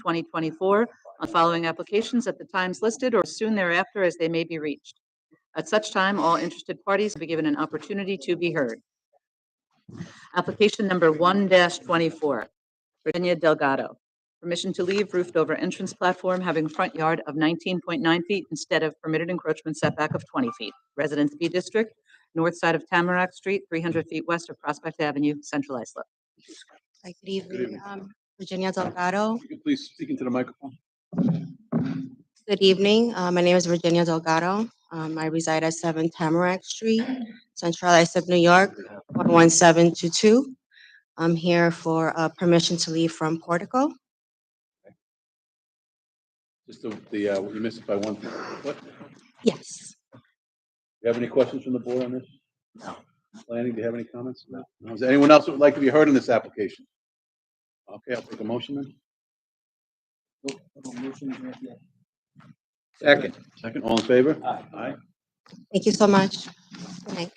2024 on following applications at the times listed or soon thereafter as they may be reached. At such time, all interested parties will be given an opportunity to be heard. Application number 1-24, Virginia Delgado. Permission to leave roofed-over entrance platform having front yard of 19.9 feet instead of permitted encroachment setback of 20 feet. Residence B District, north side of Tamarack Street, 300 feet west of Prospect Avenue, Central Islip. Hi, good evening. Virginia Delgado. You can please speak into the microphone. Good evening. My name is Virginia Delgado. I reside at 7 Tamarack Street, Central Islip, New York, 11722. I'm here for permission to leave from Portico. Just you missed it by 1 foot. Yes. Do you have any questions from the board on this? No. Planning, do you have any comments? No. Is there anyone else that would like to be heard in this application? Okay, I'll take a motion then. Second. Second, all in favor? Aye. Thank you so much. Good night.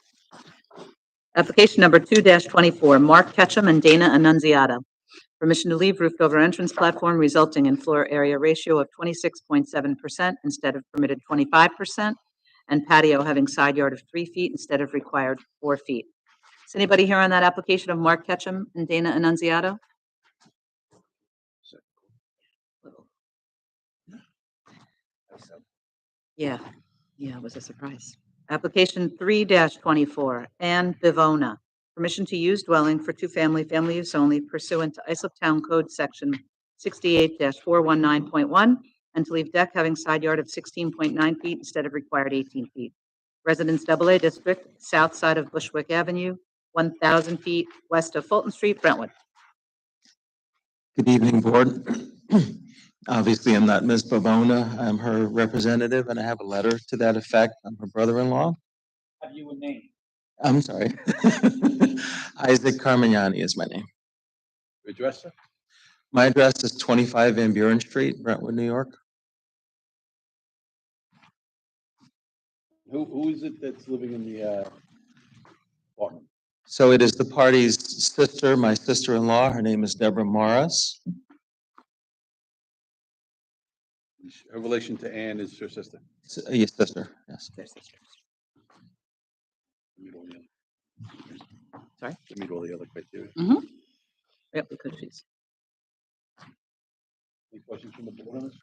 Application number 2-24, Mark Ketchum and Dana Annunziata. Permission to leave roofed-over entrance platform resulting in floor area ratio of 26.7% instead of permitted 25%, and patio having side yard of 3 feet instead of required 4 feet. Is anybody here on that application of Mark Ketchum and Dana Annunziata? Yeah, it was a surprise. Application 3-24, Ann Bivona. Permission to use dwelling for family use only pursuant to Islip Town Code Section 68-419.1, and to leave deck having side yard of 16.9 feet instead of required 18 feet. Residence AA District, south side of Bushwick Avenue, 1,000 feet west of Fulton Street, Brentwood. Good evening, board. Obviously, I'm not Ms. Bavona. I'm her representative, and I have a letter to that effect. I'm her brother-in-law. Have you a name? I'm sorry. Isaac Carmignani is my name. Your address, sir? My address is 25 Van Buren Street, Brentwood, New York. Who is it that's living in the apartment? So it is the party's sister, my sister-in-law. Her name is Deborah Morris. Her relation to Ann is her sister. Yes, sister. Yes. Their sisters. Meet all the other- Sorry? to meet all the other criteria. Yep, because she's. Any questions from the board on this?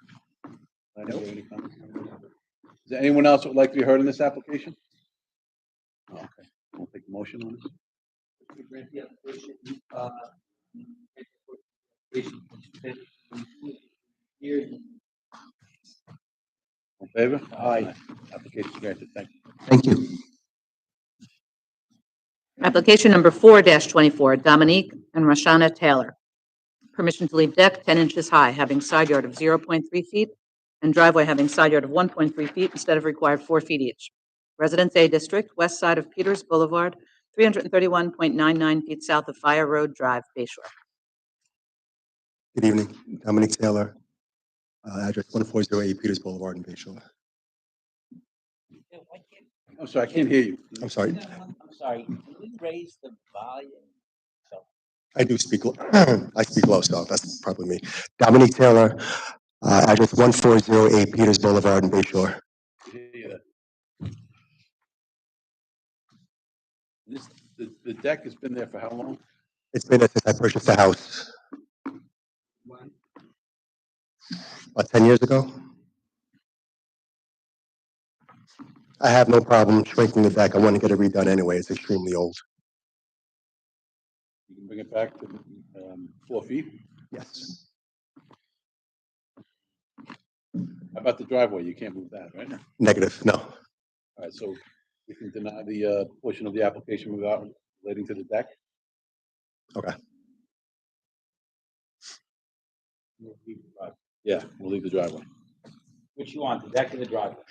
I know any comments. Is there anyone else that would like to be heard in this application? Okay, we'll take a motion on this. In favor? Aye. Application granted. Thank you. Thank you. Application number 4-24, Dominique and Rashana Taylor. Permission to leave deck 10 inches high, having side yard of 0.3 feet, and driveway having side yard of 1.3 feet instead of required 4 feet each. Residence A District, west side of Peters Boulevard, 331.99 feet south of Fire Road Drive, Bayshore. Good evening, Dominic Taylor, address 1408 Peters Boulevard in Bayshore. I'm sorry, I can't hear you. I'm sorry, I'm sorry, can you raise the volume? I do speak, I speak low, so that's probably me. Dominic Taylor, address 1408 Peters Boulevard in Bayshore. The deck has been there for how long? It's been since I purchased the house. About 10 years ago. I have no problem shrinking the deck. I want to get it redone anyway. It's extremely old. You can bring it back to 4 feet? Yes. How about the driveway? You can't move that, right? Negative, no. All right, so we can deny the portion of the application without relating to the deck? Okay. Yeah, we'll leave the driveway. Which you want, the deck or the driveway?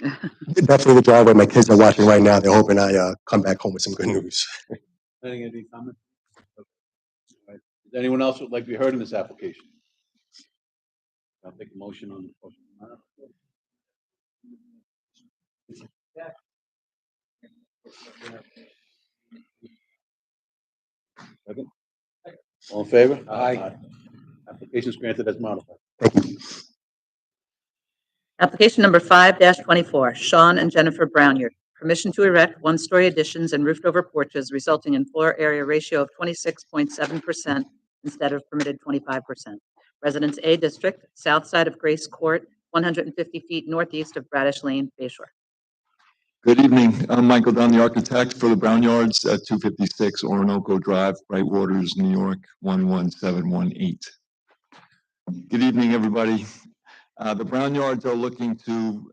Definitely the driveway. My kids are watching right now. They're hoping I come back home with some good news. Any comment? All right. Is there anyone else who would like to be heard in this application? I'll take a motion on the motion. Second. All in favor? Aye. Application is granted as modified. Thank you. Application number 5-24, Sean and Jennifer Brownyard. Permission to erect one-story additions and roofed-over porches resulting in floor area ratio of 26.7% instead of permitted 25%. Residence A District, south side of Grace Court, 150 feet northeast of Bradish Lane, Bay Shore. Good evening. I'm Michael Dunn, the architect for the Brownyards at 256 Orinoco Drive, Brightwaters, New York, 11718. Good evening, everybody. The Brownyards are looking to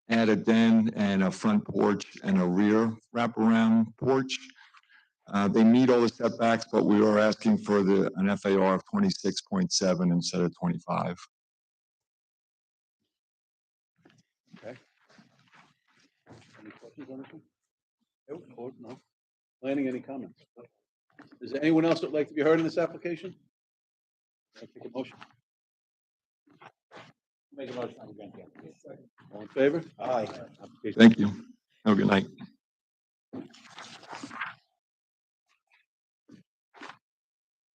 add a den and a front porch and a rear wraparound porch. They meet all the setbacks, but we are asking for an FAR of 26.7 instead of 25. Any questions on this one? No, board, no. Planning, any comments? Is there anyone else that would like to be heard in this application? I'll take a motion. Make a motion on the grant the application. All in favor? Aye. Application. Thank you. Have a good night.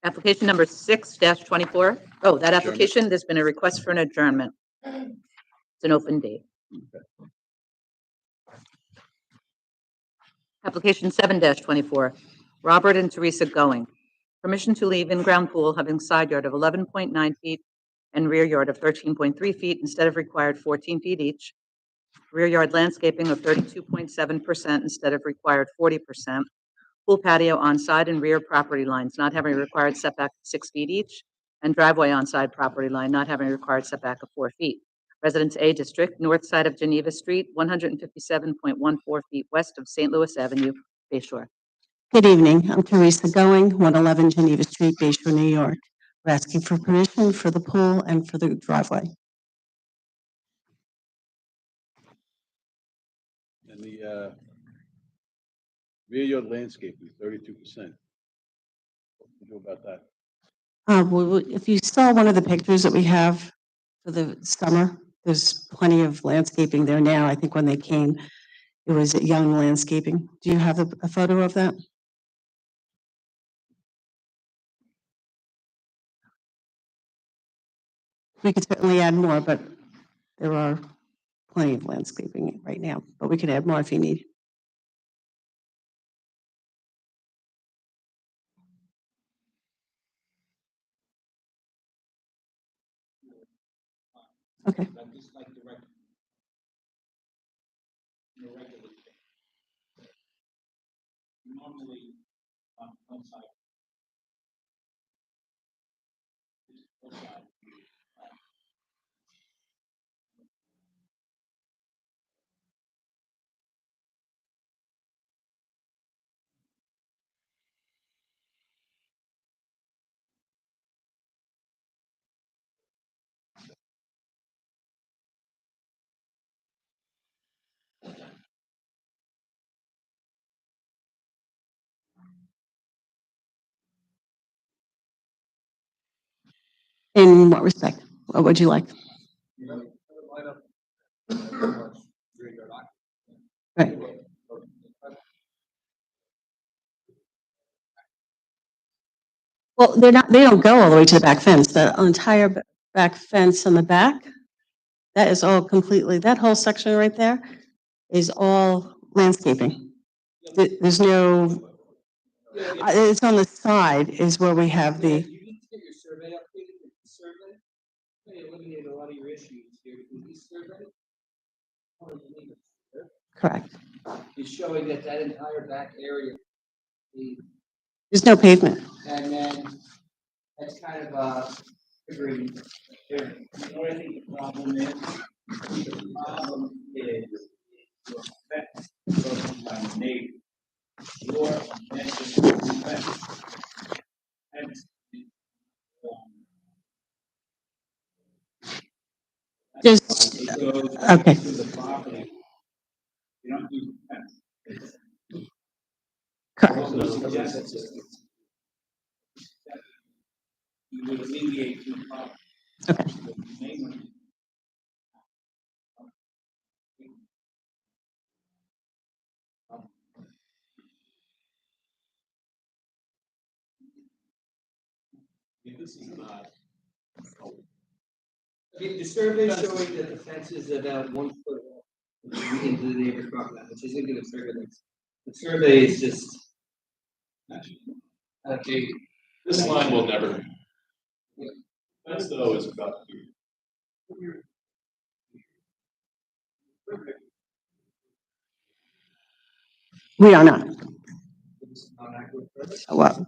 Application number 6-24. Oh, that application, there's been a request for an adjournment. It's an open date. Application 7-24, Robert and Teresa Going. Permission to leave in-ground pool having side yard of 11.9 feet and rear yard of 13.3 feet instead of required 14 feet each. Rear yard landscaping of 32.7% instead of required 40%. Pool patio on side and rear property lines not having a required setback of 6 feet each, and driveway on side property line not having a required setback of 4 feet. Residence A District, north side of Geneva Street, 157.14 feet west of St. Louis Avenue, Bay Shore. Good evening. I'm Teresa Going, 111 Geneva Street, Bay Shore, New York. We're asking for permission for the pool and for the driveway. And the rear yard landscaping, 32%. What do you do about that? If you saw one of the pictures that we have for the summer, there's plenty of landscaping there now. I think when they came, it was young landscaping. Do you have a photo of that? We could certainly add more, but there are plenty of landscaping right now, but we could add more if you need. Okay. I'd just like to normally on site. In what respect? What would you like? Right. Well, they don't go all the way to the back fence. The entire back fence on the back, that is all completely, that whole section right there is all landscaping. There's no, it's on the side is where we have the, You need to get your survey updated with the survey. May eliminate a lot of your issues here with this survey. correct. Is showing that that entire back area, the, There's no pavement. and then that's kind of agreeing. You know what I think the problem is? The problem is your fence goes by the neighbor. Your fence is fence. Fence is, Just, it goes okay. to the property. You don't do fence. Correct. Also suggest you would alleviate the problem. Okay. Okay, the survey showing that the fence is about 1 foot into the neighbor's property line, which isn't gonna trigger this. The survey is just. Okay, This line will never. That's though is about here. We are not. Well,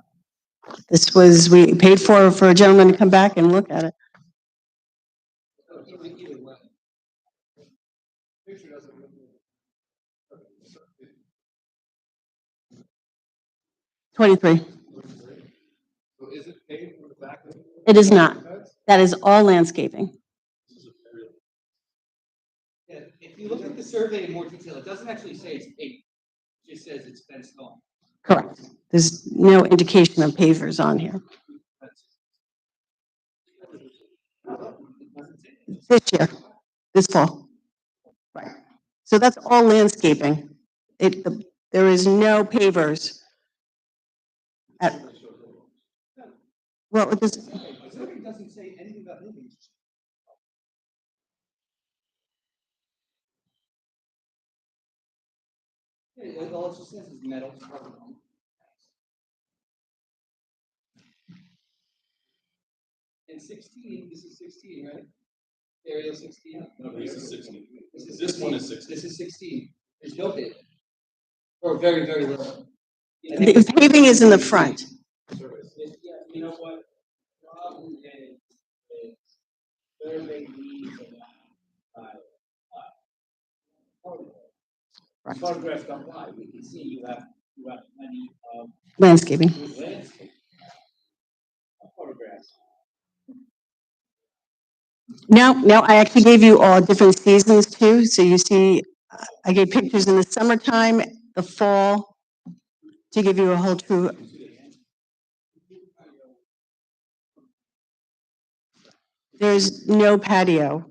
this was, we paid for a gentleman to come back and look at it. either way. 23. So is it paved from the back? of It is not. That is all landscaping. Yeah, if you look at the survey in more detail, it doesn't actually say it's paved. It just says it's fenced off. Correct. There's no indication of pavers on here. This year, this fall. Right. So that's all landscaping. There is no pavers. Well, it just, The survey doesn't say anything about moving. Yeah, all it just says is metal. And 16, this is 16, right? Aerial 16? No, this is 16. This one is 16. This is 16. There's no pavement. Or very, very little. the paving is in the front. Yeah, you know what? Problem is survey needs Right. photographs don't lie. We can see you have plenty of Landscaping. landscape photographs. No, I actually gave you all different seasons too. So you see, I gave pictures in the summertime, the fall, to give you a whole true. There's no patio.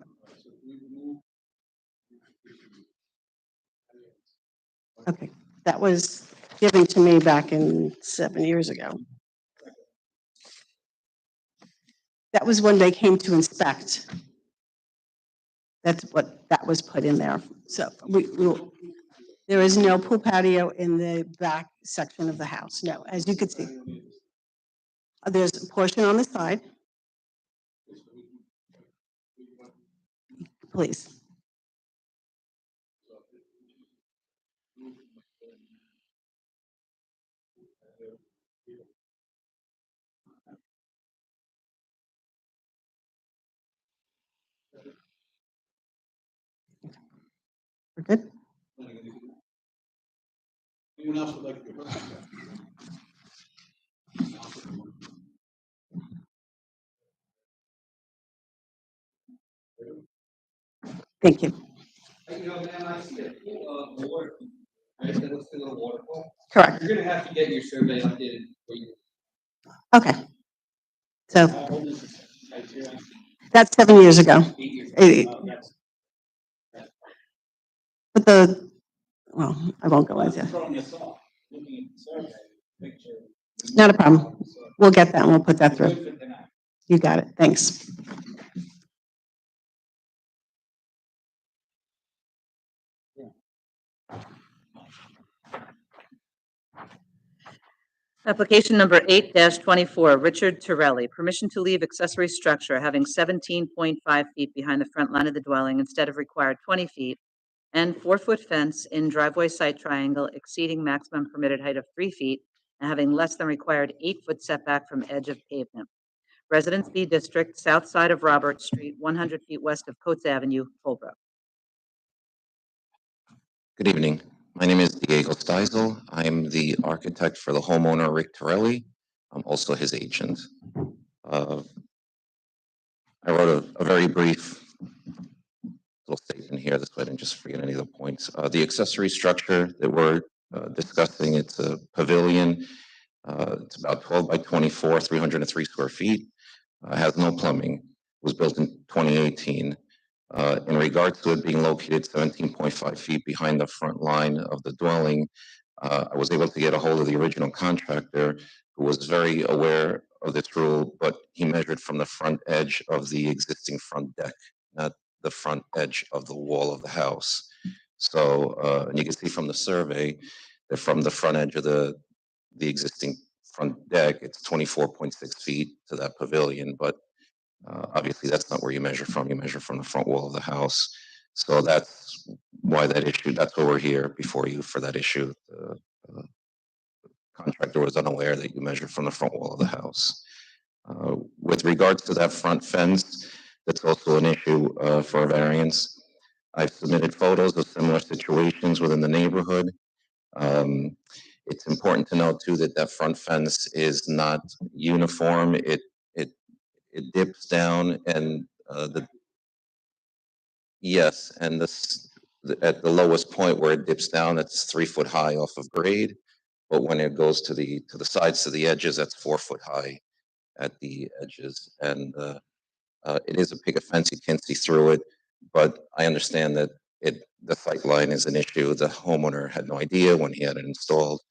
Okay, that was given to me back in 7 years ago. That was when they came to inspect. That's what, that was put in there. So there is no pool patio in the back section of the house, no, as you can see. There's a portion on the side. Please. We're good? Anyone else would like to? Thank you. You know, man, I see a pool, water, right, that looks like a little waterfall. Correct. You're gonna have to get your survey updated for you. Okay. So How old is this? Criteria? that's 7 years ago. 8 years. Eh, Oh, that's- But well, I won't go into That's it. throwing this off, looking at the survey, picture. Not a problem. We'll get that and we'll put that through. Good for tonight. You got it. Thanks. Application number 8-24, Richard Torelli, permission to leave accessory structure having 17.5 feet behind the front line of the dwelling instead of required 20 feet, and 4-foot fence in driveway site triangle exceeding maximum permitted height of 3 feet and having less than required 8-foot setback from edge of pavement. Residence B District, south side of Robert Street, 100 feet west of Coates Avenue, Holbrook. Good evening. My name is Diego Steisel. I'm the architect for the homeowner, Rick Torelli. I'm also his agent. I wrote a very brief little statement here, this way I didn't just forget any of the points. The accessory structure that we're discussing, it's a pavilion. It's about 12 by 24, 303 square feet. Has no plumbing. Was built in 2018. In regards to it being located 17.5 feet behind the front line of the dwelling, I was able to get a hold of the original contractor, who was very aware of this rule, but he measured from the front edge of the existing front deck, not the front edge of the wall of the house. So, and you can see from the survey that from the front edge of the existing front deck, it's 24.6 feet to that pavilion, but obviously that's not where you measure from. You measure from the front wall of the house. So that's why that issue, that's why we're here before you for that issue. The contractor was unaware that you measured from the front wall of the house. With regards to that front fence, that's also an issue for a variance. I've submitted photos of similar situations within the neighborhood. It's important to note too that that front fence is not uniform. It dips down and yes, and at the lowest point where it dips down, it's 3 foot high off of grade. But when it goes to the sides, to the edges, that's 4 foot high at the edges. And it is a picket fence, you can't see through it, but I understand that the sight line is an issue. The homeowner had no idea when he had it installed.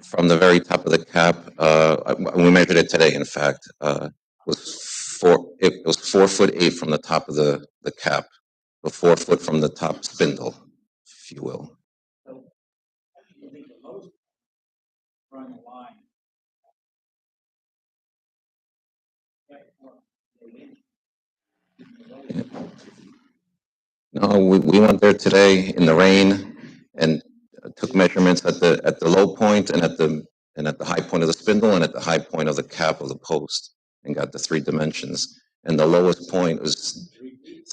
From the very top of the cap, we measured it today, in fact, it was 4'8" from the top of the cap, or 4 foot from the top spindle, if you will. I think the most front line. No, we went there today in the rain and took measurements at the low point and at the high point of the spindle and at the high point of the cap of the post and got the 3 dimensions. And the lowest point was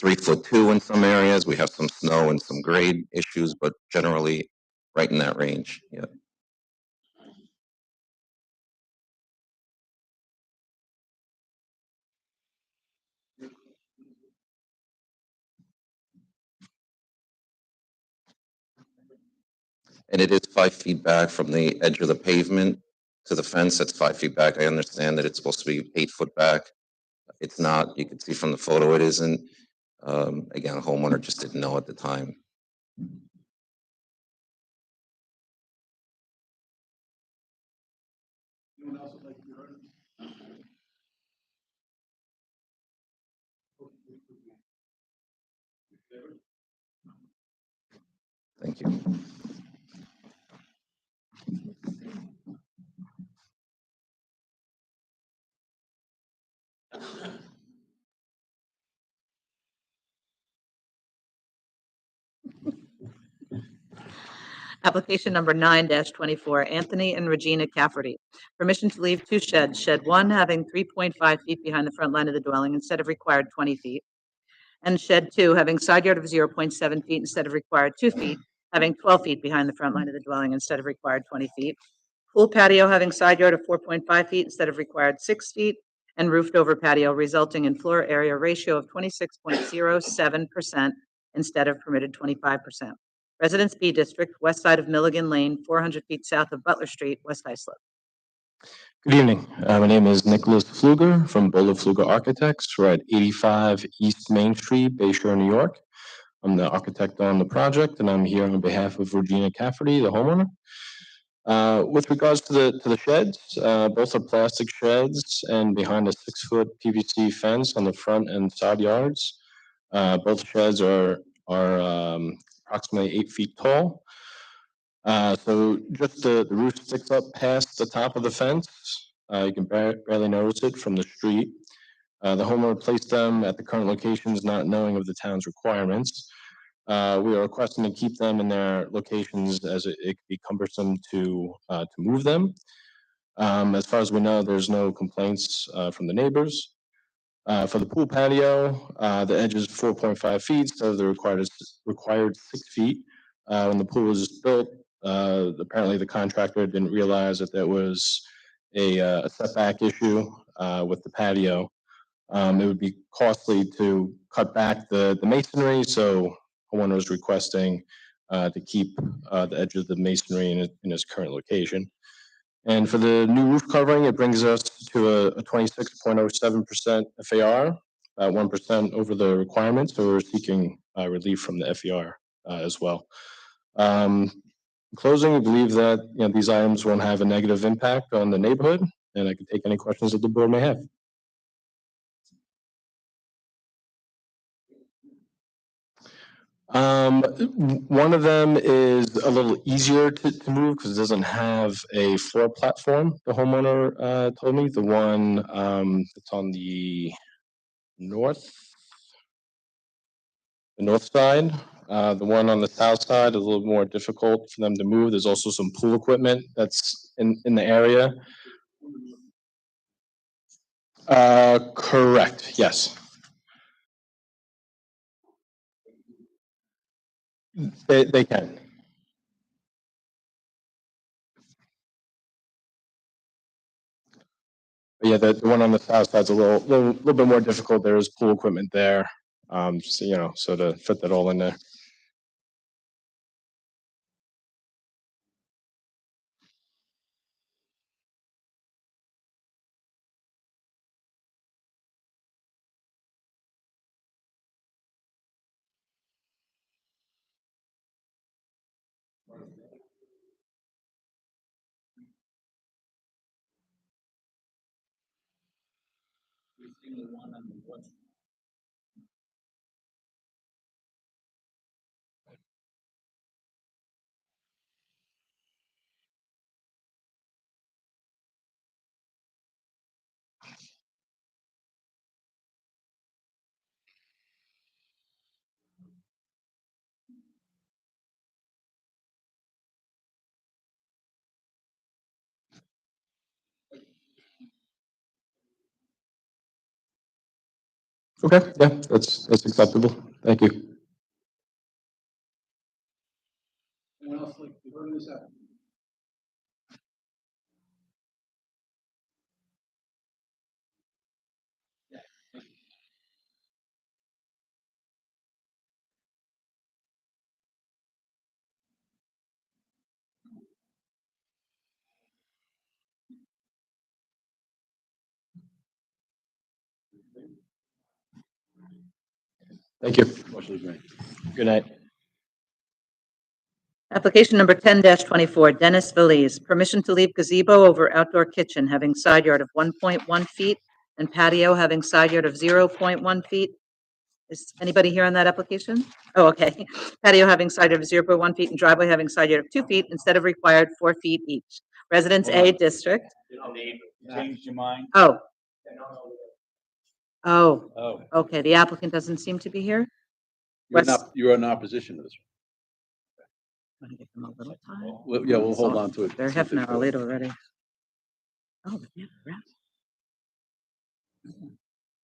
3'2" in some areas. We have some snow and some grade issues, but generally right in that range. Yeah. And it is 5 feet back from the edge of the pavement to the fence. That's 5 feet back. I understand that it's supposed to be 8 foot back. It's not. You can see from the photo it isn't. Again, a homeowner just didn't know at the time. Anyone else would like to be heard? Thank you. Application number 9-24, Anthony and Regina Cafferty. Permission to leave 2 sheds. Shed 1 having 3.5 feet behind the front line of the dwelling instead of required 20 feet. And shed 2 having side yard of 0.7 feet instead of required 2 feet, having 12 feet behind the front line of the dwelling instead of required 20 feet. Pool patio having side yard of 4.5 feet instead of required 6 feet, and roofed over patio resulting in floor area ratio of 26.07% instead of permitted 25%. Residence B District, west side of Milligan Lane, 400 feet south of Butler Street, West Islip. Good evening. My name is Nicholas Pfluger from Bola Pfluger Architects. We're at 85 East Main Street, Bay Shore, New York. I'm the architect on the project, and I'm here on behalf of Regina Cafferty, the homeowner. With regards to the sheds, both are plastic sheds and behind a 6-foot PVC fence on the front and side yards. Both sheds are approximately 8 feet tall. So just the roof sticks up past the top of the fence. You can barely notice it from the street. The homeowner placed them at the current locations, not knowing of the town's requirements. We are requesting to keep them in their locations as it could be cumbersome to move them. As far as we know, there's no complaints from the neighbors. For the pool patio, the edge is 4.5 feet, so the required 6 feet. When the pool was built, apparently the contractor didn't realize that there was a setback issue with the patio. It would be costly to cut back the masonry, so homeowner is requesting to keep the edge of the masonry in its current location. And for the new roof covering, it brings us to a 26.07% FAR, 1% over the requirement, so we're seeking relief from the FAR as well. In closing, we believe that these items won't have a negative impact on the neighborhood, and I can take any questions that the board may have. One of them is a little easier to move because it doesn't have a floor platform. The homeowner told me the one that's on the north side. The one on the south side is a little more difficult for them to move. There's also some pool equipment that's in the area. Correct. Yes. They can. But yeah, the one on the south side's a little bit more difficult. There is pool equipment there, so so to fit that all in there. Okay, yeah, that's acceptable. Thank you. Anyone else like to be heard on this application? Thank you. Motion is granted. Good night. Application number 10-24, Dennis Veliz, permission to leave gazebo over outdoor kitchen having side yard of 1.1 feet and patio having side yard of 0.1 feet. Is anybody here on that application? Oh, okay. Patio having side yard of 0.1 feet and driveway having side yard of 2 feet instead of required 4 feet each. Residence A District. Changed your mind? Oh. Oh, Oh, okay. The applicant doesn't seem to be here. you're in opposition to this. Want to give them a little time? Well, yeah, we'll hold on to it. They're half an hour late already. Oh, but yeah, crap.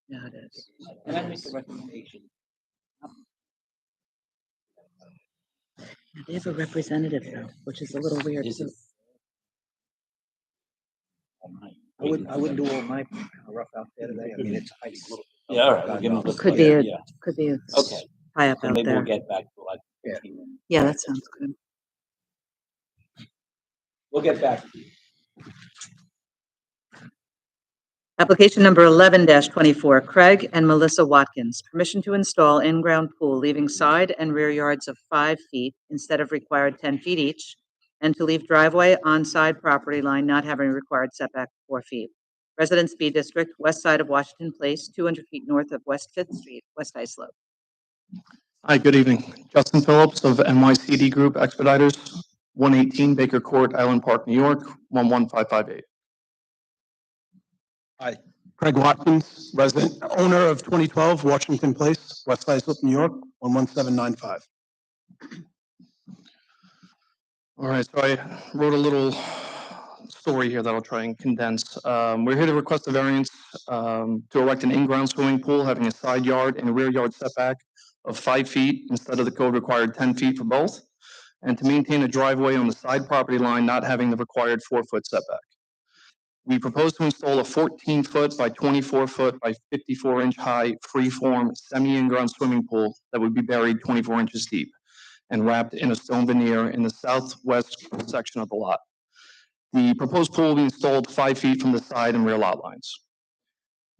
Yeah, it is. Can I make a recommendation? Yeah, they have a representative though, which is a little weird. Is too. it? I wouldn't do all my rough out there today. I mean, it's. Yeah, all right. We'll give them a look. Could be a, Yeah. could be a Okay. high up So out maybe we'll there. get back to like 15 minutes. Yeah, that sounds good. We'll get back to you. Application number 11-24, Craig and Melissa Watkins, permission to install in-ground pool leaving side and rear yards of 5 feet instead of required 10 feet each, and to leave driveway on side property line not having required setback 4 feet. Residence B District, west side of Washington Place, 200 feet north of West Fifth Street, West Islip. Hi, good evening. Justin Phillips of NYCD Group Expeditors. 118 Baker Court, Island Park, New York, 11558. Craig Watkins, resident, owner of 2012 Washington Place, West Islip, New York, 11795. All right, so I wrote a little story here that I'll try and condense. We're here to request a variance to erect an in-ground swimming pool having a side yard and a rear yard setback of 5 feet instead of the code required 10 feet for both, and to maintain a driveway on the side property line not having the required 4-foot setback. We propose to install a 14-foot by 24-foot by 54-inch high freeform semi-in-ground swimming pool that would be buried 24 inches deep and wrapped in a stone veneer in the southwest section of the lot. The proposed pool will be installed 5 feet from the side and rear lot lines.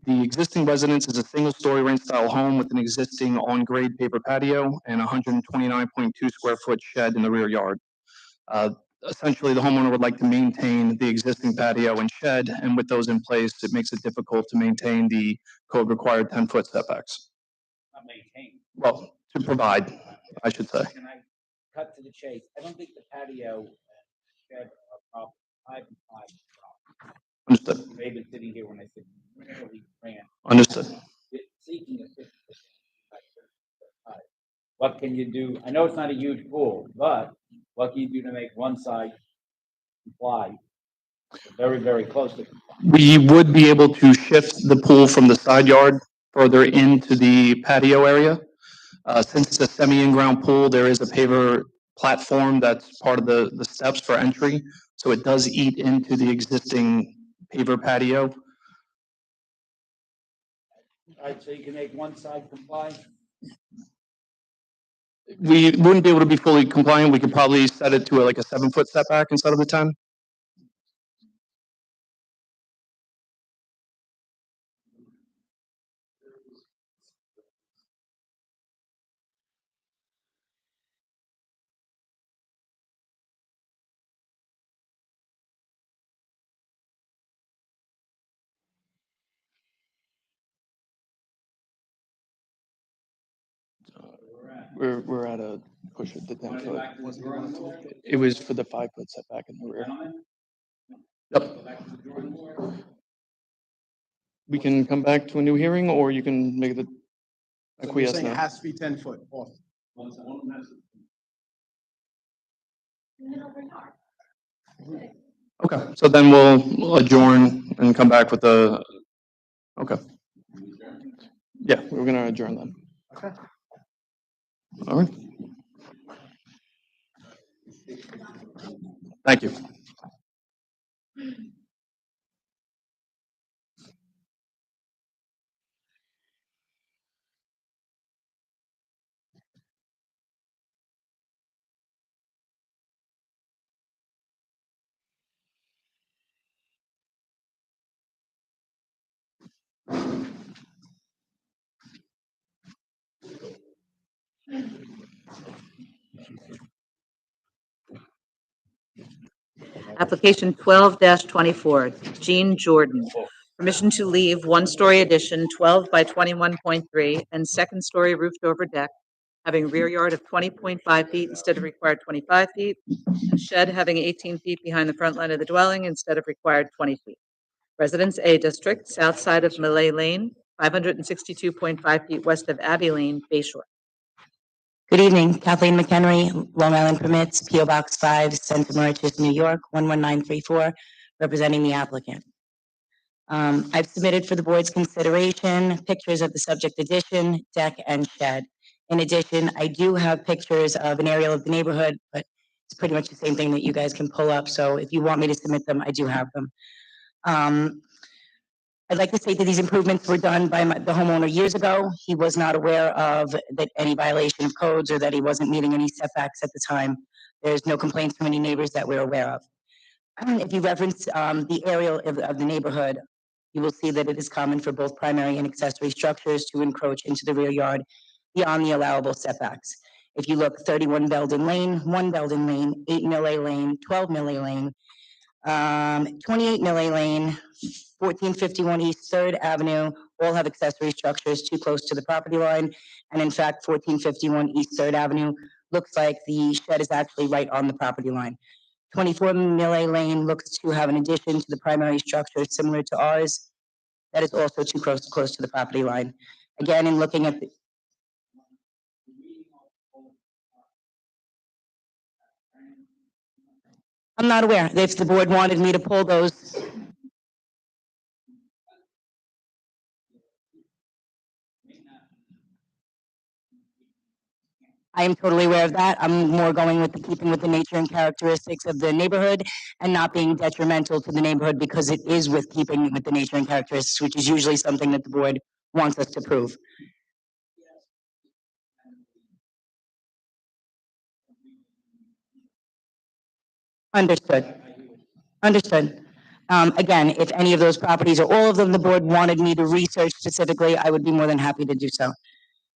The existing residence is a single-story ranch-style home with an existing on-grade paper patio and 129.2 square foot shed in the rear yard. Essentially, the homeowner would like to maintain the existing patio and shed, and with those in place, it makes it difficult to maintain the code-required 10-foot setbacks. Not maintained. Well, to provide, I should say. Can I cut to the chase? I don't think the patio and shed are proper. I've been Understood. They've been sitting here when I said really ran. Understood. Seeking a 50%. What can you do? I know it's not a huge pool, but what can you do to make one side comply? Very, very close to comply. We would be able to shift the pool from the side yard further into the patio area. Since it's a semi-in-ground pool, there is a paver platform that's part of the steps for entry. So it does eat into the existing paver patio. All right, so you can make one side comply? We wouldn't be able to be fully compliant. We could probably set it to like a 7-foot setback instead of the 10. We're at a push it to 10 foot. It was for the 5-foot setback in the rear. Yep. We can come back to a new hearing, or you can make the So you're acquiesce saying it now. has to be 10 foot off. Okay, so then we'll adjourn and come back with the, okay. Yeah, we're gonna adjourn then. Okay. All right. Thank you. Application 12-24, Jean Jordan. Permission to leave 1-story addition 12 by 21.3 and 2nd-story roofed over deck having rear yard of 20.5 feet instead of required 25 feet. A shed having 18 feet behind the front line of the dwelling instead of required 20 feet. Residence A District, south side of Malay Lane, 562.5 feet west of Abbey Lane, Bay Shore. Good evening, Kathleen McHenry, Long Island Permits, P.O. Box 5, Center Moriches, New York, 11934, representing the applicant. I've submitted for the board's consideration pictures of the subject addition, deck, and shed. In addition, I do have pictures of an aerial of the neighborhood, but it's pretty much the same thing that you guys can pull up, so if you want me to submit them, I do have them. I'd like to say that these improvements were done by the homeowner years ago. He was not aware of any violation of codes or that he wasn't meeting any setbacks at the time. There's no complaints from any neighbors that we're aware of. If you reference the aerial of the neighborhood, you will see that it is common for both primary and accessory structures to encroach into the rear yard beyond the allowable setbacks. If you look 31 Belden Lane, 1 Belden Lane, 8 Millay Lane, 12 Millay Lane, 28 Millay Lane, 1451 East 3rd Avenue, all have accessory structures too close to the property line. And in fact, 1451 East 3rd Avenue looks like the shed is actually right on the property line. 24 Millay Lane looks to have an addition to the primary structure similar to ours. That is also too close to the property line. Again, in looking at the, I'm not aware. If the board wanted me to pull those, I am totally aware of that. I'm more going with the keeping with the nature and characteristics of the neighborhood and not being detrimental to the neighborhood because it is with keeping with the nature and characteristics, which is usually something that the board wants us to prove. Understood. Understood. Again, if any of those properties or all of them, the board wanted me to research specifically, I would be more than happy to do so.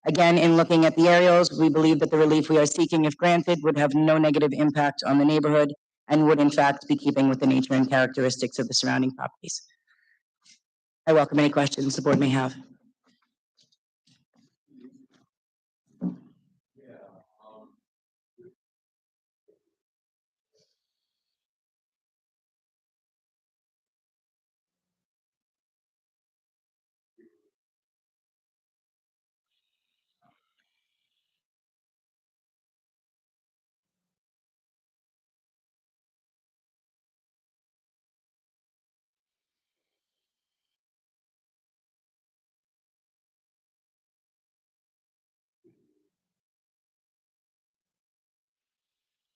Again, in looking at the aerials, we believe that the relief we are seeking, if granted, would have no negative impact on the neighborhood and would in fact be keeping with the nature and characteristics of the surrounding properties. I welcome any questions the board may have.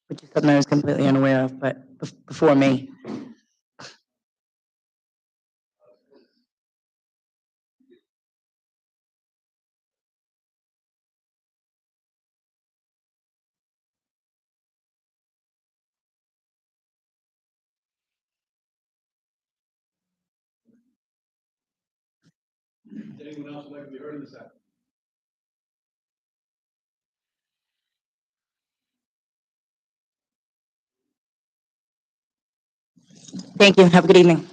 Which is something I was completely unaware of, but before me. Anyone else would like to be heard in this application? Thank you. Have a good evening.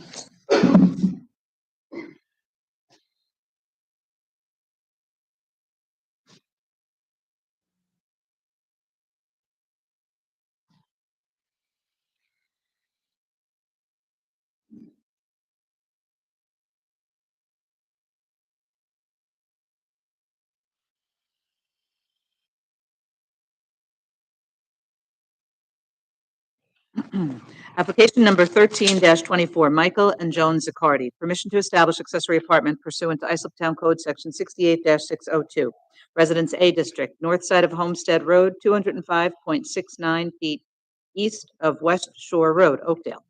Application number 13-24, Michael and Joan Zaccardi. Permission to establish accessory apartment pursuant to Islip Town Code Section 68-602. Residence A District, north side of Homestead Road, 205.69 feet east of West Shore Road, Oakdale.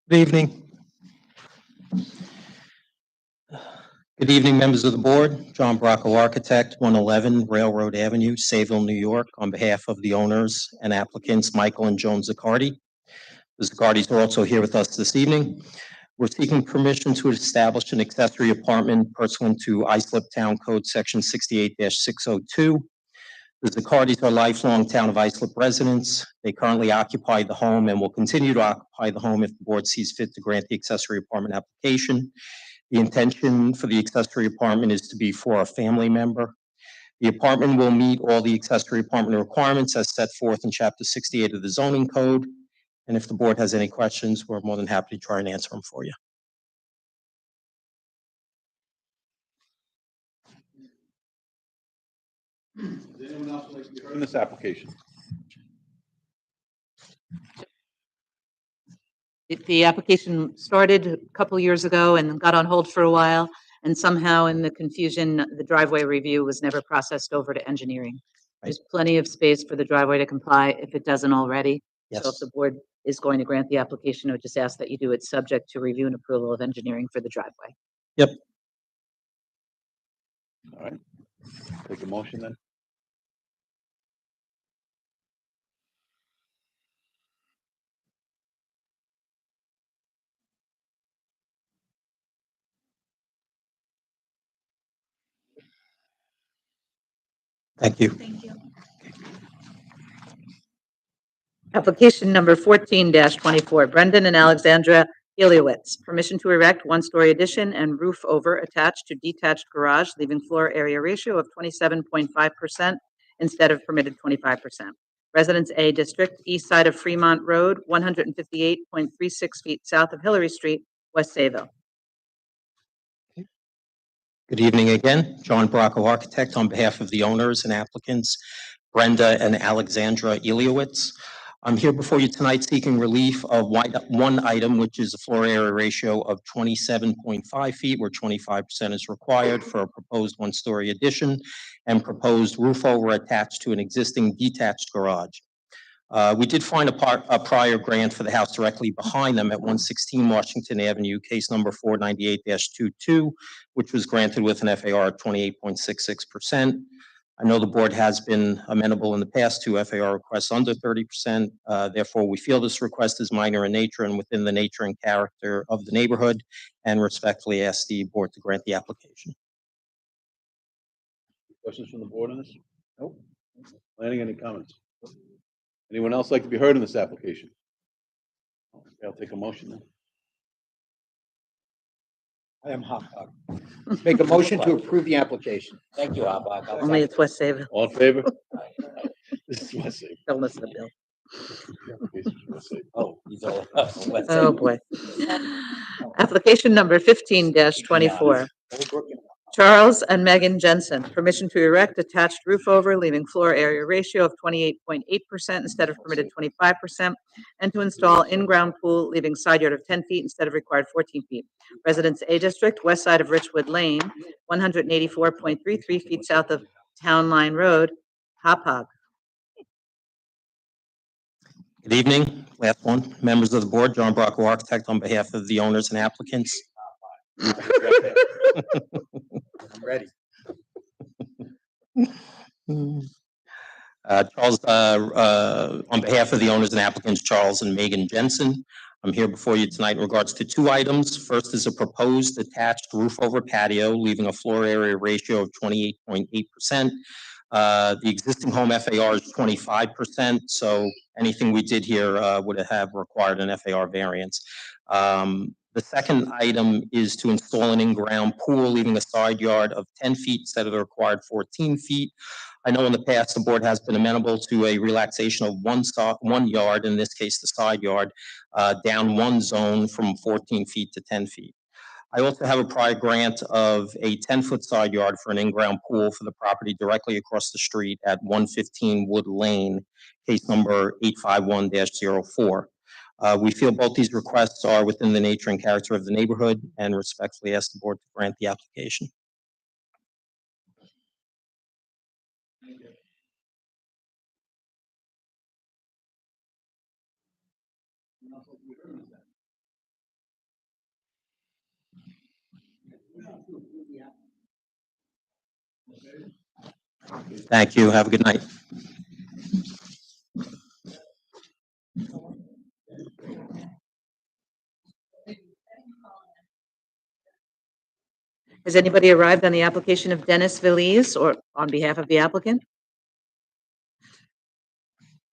Good evening. Good evening, members of the board. John Bracco, architect, 111 Railroad Avenue, Sayville, New York, on behalf of the owners and applicants, Michael and Joan Zaccardi. The Zaccardis are also here with us this evening. We're seeking permission to establish an accessory apartment pursuant to Islip Town Code Section 68-602. The Zaccardis are lifelong Town of Islip residents. They currently occupy the home and will continue to occupy the home if the board sees fit to grant the accessory apartment application. The intention for the accessory apartment is to be for a family member. The apartment will meet all the accessory apartment requirements as set forth in Chapter 68 of the zoning code. And if the board has any questions, we're more than happy to try and answer them for you. Does anyone else would like to be heard in this application? The application started a couple years ago and got on hold for a while, and somehow in the confusion, the driveway review was never processed over to engineering. There's plenty of space for the driveway to comply if it doesn't already. So if Yes. the board is going to grant the application, I would just ask that you do it subject to review and approval of engineering for the driveway. Yep. All right. Take a motion then. Thank you. Thank you. Application number 14-24, Brendan and Alexandra Eliowitz. Permission to erect one-story addition and roof over attached to detached garage, leaving floor area ratio of 27.5% instead of permitted 25%. Residence A District, east side of Fremont Road, 158.36 feet south of Hillary Street, West Sayville. Good evening again. John Bracco, architect, on behalf of the owners and applicants, Brenda and Alexandra Eliowitz. I'm here before you tonight seeking relief of one item, which is a floor area ratio of 27.5 feet, where 25% is required for a proposed one-story addition and proposed roof over attached to an existing detached garage. We did find a prior grant for the house directly behind them at 116 Washington Avenue, case number 498-22, which was granted with an FAR of 28.66%. I know the board has been amenable in the past to FAR requests under 30%. Therefore, we feel this request is minor in nature and within the nature and character of the neighborhood, and respectfully ask the board to grant the application. Questions from the board on this? Nope. Planning, any comments? Anyone else like to be heard in this application? Okay, I'll take a motion then. I am Hop Dog. Make a motion to approve the application. Thank you, Abba. Only it's West Sayville. All in favor? This is West Sayville. Don't listen to Bill. Oh, he's all. Oh, boy. Application number 15-24. Charles and Megan Jensen, permission to erect attached roof over, leaving floor area ratio of 28.8% instead of permitted 25%, and to install in-ground pool, leaving side yard of 10 feet instead of required 14 feet. Residence A District, west side of Richwood Lane, 184.33 feet south of Town Line Road, Hauppauge. Good evening. Last one. Members of the board, John Bracco, architect, on behalf of the owners and applicants. I'm ready. Charles, on behalf of the owners and applicants, Charles and Megan Jensen, I'm here before you tonight in regards to two items. First is a proposed attached roof over patio, leaving a floor area ratio of 28.8%. The existing home FAR is 25%, so anything we did here would have required an FAR variance. The second item is to install an in-ground pool, leaving a side yard of 10 feet instead of the required 14 feet. I know in the past, the board has been amenable to a relaxation of one yard, in this case, the side yard, down one zone from 14 feet to 10 feet. I also have a prior grant of a 10-foot side yard for an in-ground pool for the property directly across the street at 115 Wood Lane, case number 851-04. We feel both these requests are within the nature and character of the neighborhood and respectfully ask the board to grant the application. Thank you. Have a good night. Has anybody arrived on the application of Dennis Veliz or on behalf of the applicant?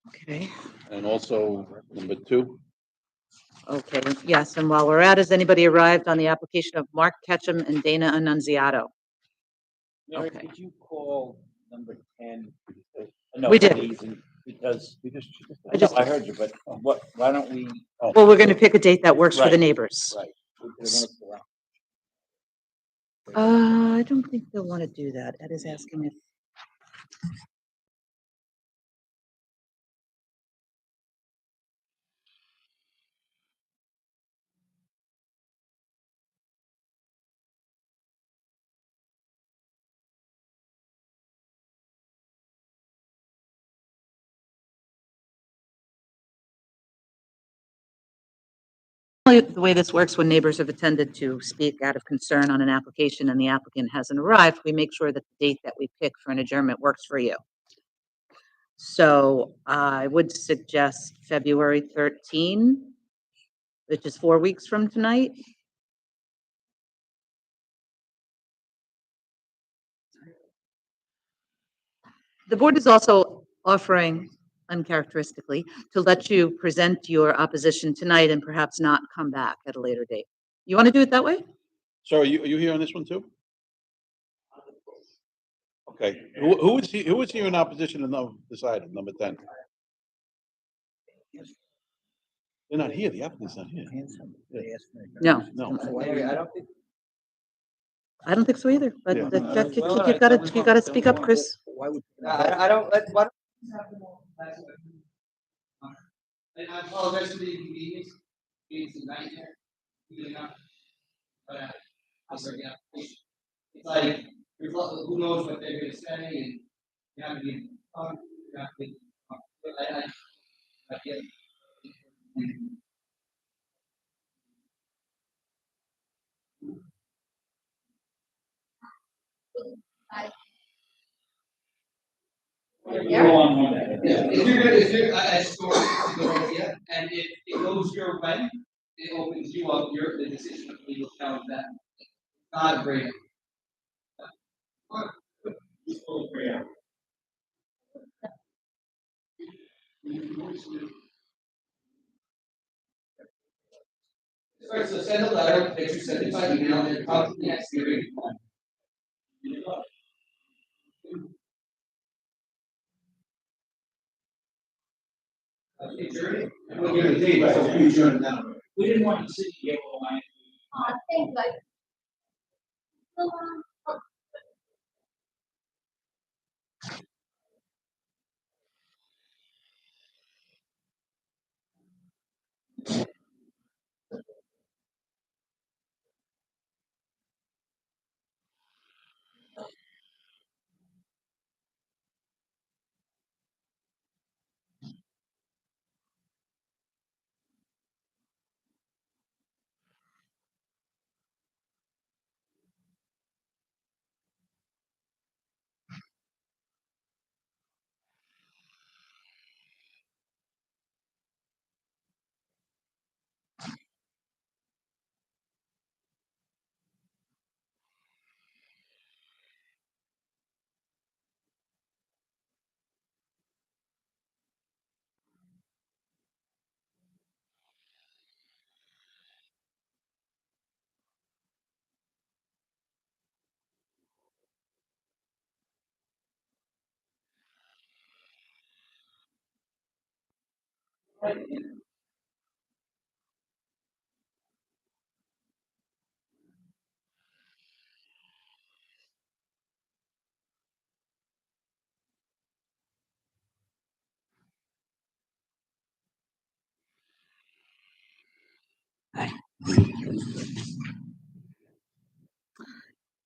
Okay, And also number 2. okay, yes, and while we're at, has anybody arrived on the application of Mark Ketchum and Dana Annunziato? Mary, Okay. could you call number 10? No, We did. easy, because I just- I heard you, but why don't we? Well, we're going to pick a date that works for the Right, neighbors. Right. They're gonna pull out. I don't think they'll want to do that. Ed is asking if. The way this works, when neighbors have attended to speak out of concern on an application and the applicant hasn't arrived, we make sure that the date that we pick for an adjournment works for you. So I would suggest February 13, which is 4 weeks from tonight. The board is also offering uncharacteristically, to let you present your opposition tonight and perhaps not come back at a later date. You want to do it that way? Sir, are you here on this one too? Okay, who is here in opposition to this item, number 10? They're not here, the applicant's not here. No. No. I don't think so either, but Yeah. you've got to speak up, Chris. I don't, what? And I apologize for the inconvenience, it's a nightmare, getting up. But I'm sorry, yeah, it's like, who knows what they're gonna say, and you have to be, you have to be, I get it. Yeah, if you're, I score, it's a good idea, and if it goes your way, it opens you up, the decision of legal challenge that. Not a great. Alright, so send a letter, that you send it by email, and come to the next hearing. Adjourn. We'll give it a date, but we'll adjourn now. We didn't want to see the line. I think like.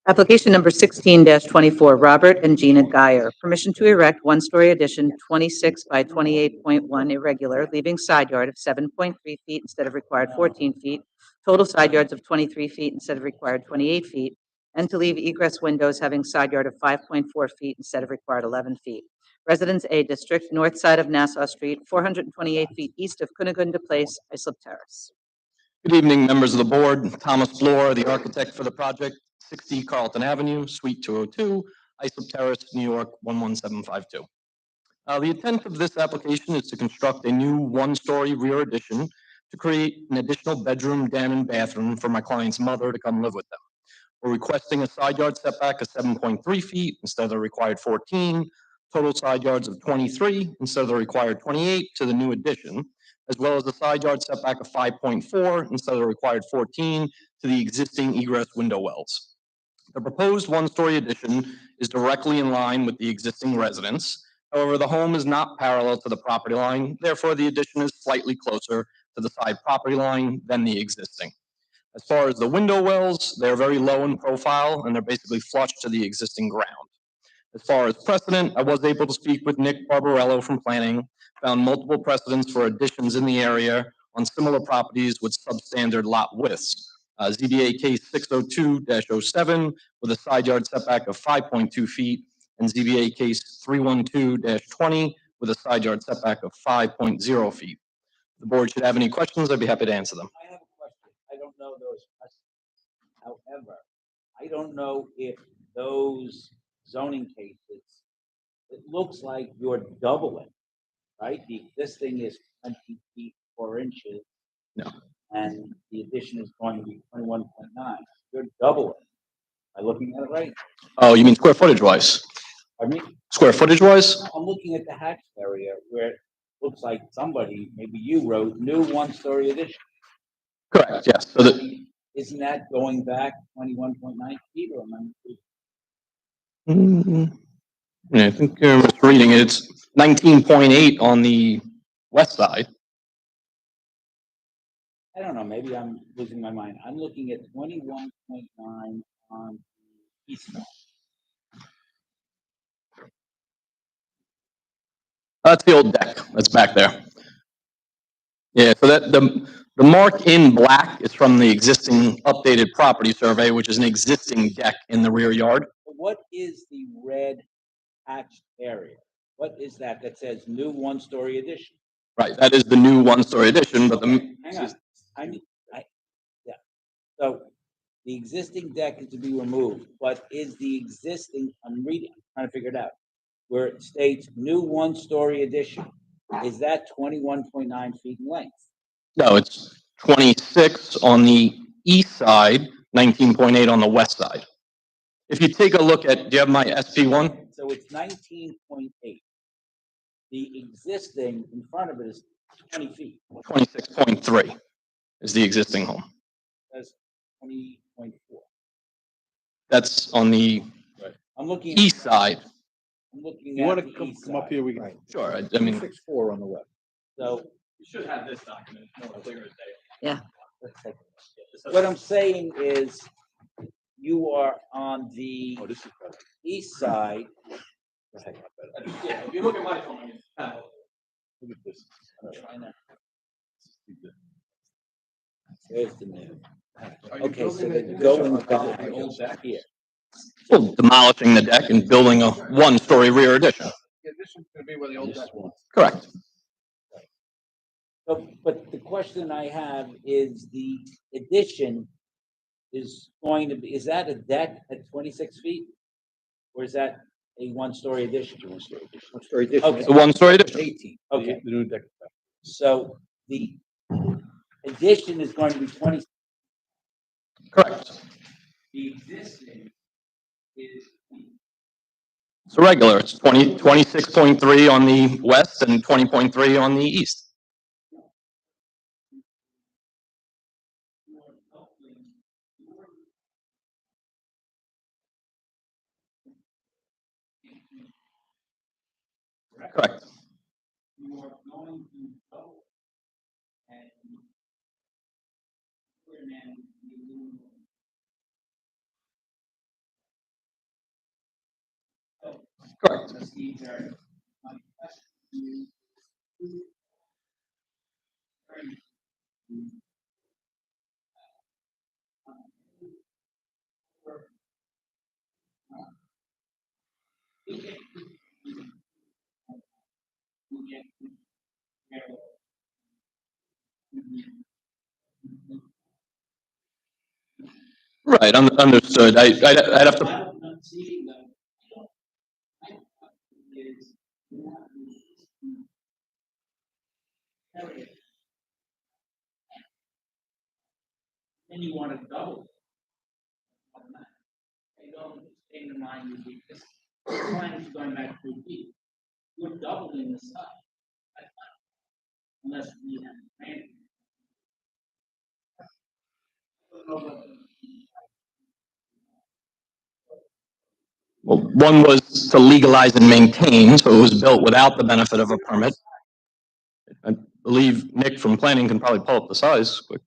Application number 16-24, Robert and Gina Geyer. Permission to erect one-story addition, 26 by 28.1 irregular, leaving side yard of 7.3 feet instead of required 14 feet, total side yards of 23 feet instead of required 28 feet, and to leave egress windows having side yard of 5.4 feet instead of required 11 feet. Residence A District, north side of Nassau Street, 428 feet east of Cunigunda Place, Islip Terrace. Good evening, members of the board. Thomas Bloor, the architect for the project, 60 Carlton Avenue, Suite 202, Islip Terrace, New York, 11752. The intent of this application is to construct a new one-story rear addition to create an additional bedroom, den, and bathroom for my client's mother to come live with them. We're requesting a side yard setback of 7.3 feet instead of the required 14, total side yards of 23 instead of the required 28 to the new addition, as well as a side yard setback of 5.4 instead of the required 14 to the existing egress window wells. The proposed one-story addition is directly in line with the existing residence. However, the home is not parallel to the property line, therefore the addition is slightly closer to the side property line than the existing. As far as the window wells, they're very low in profile and they're basically flush to the existing ground. As far as precedent, I was able to speak with Nick Barbarello from planning, found multiple precedents for additions in the area on similar properties with substandard lot widths. ZBA case 602-07 with a side yard setback of 5.2 feet and ZBA case 312-20 with a side yard setback of 5.0 feet. If the board should have any questions, I'd be happy to answer them. I have a question. I don't know those precedents. However, I don't know if those zoning cases, it looks like you're doubling right? The existing is 20 feet 4 inches. No. And the addition is going to be 21.9. You're doubling. Am I looking at it right? Oh, you mean square footage wise? I mean, Square footage wise? I'm looking at the hatch area where it looks like somebody, maybe you wrote, new one-story addition. Correct, yes. So the, Isn't that going back 21.9 feet or am I? yeah, I think I'm just reading it. It's 19.8 on the west side. I don't know, maybe I'm losing my mind. I'm looking at 21.9 on the east side. That's the old deck that's back there. Yeah, so that the mark in black is from the existing updated property survey, which is an existing deck in the rear yard. But what is the red hatched area? What is that that says new one-story addition? Right, that is the new one-story addition, but the, Hang on, yeah. So the existing deck is to be removed, but is the existing, I'm trying to figure it out, where it states new one-story addition, is that 21.9 feet in length? no, it's 26 on the east side, 19.8 on the west side. If you take a look at, do you have my SP1? So it's 19.8. The existing in front of it is 20 feet. 26.3 is the existing home. That's 20.4. That's on the I'm looking. east side. I'm looking You at want the to come, east come up side. here, we can. Sure, I mean, 6'4" on the west. So You should have this document more clear as day. Yeah. let's take a look. What I'm saying is you are on the Oh, this is better. east side. Yeah, if you look at my phone, it's kind of. Look at this. There's the new. Are you Okay, so building they're an going addition on back the old deck? here. well, demolishing the deck and building a one-story rear addition. The addition's gonna be where the old deck was. Correct. But the question I have is the addition is going to be, is that a deck at 26 feet? Or is that a one-story addition? One-story addition. One-story addition. Okay. It's a one-story addition. 18. Okay. The new deck. is better. So the addition is going to be 20. Correct. The existing is. It's a regular. It's 26.3 on the west and 20.3 on the east. Correct. You are going to double. And Correct. Right, understood. I'd have to, then you want to double. You don't stay in mind with the plan is going back 3 feet. You're doubling the size. Unless we have. well, one was to legalize and maintain, so it was built without the benefit of a permit. I believe Nick from planning can probably pull up the size quick.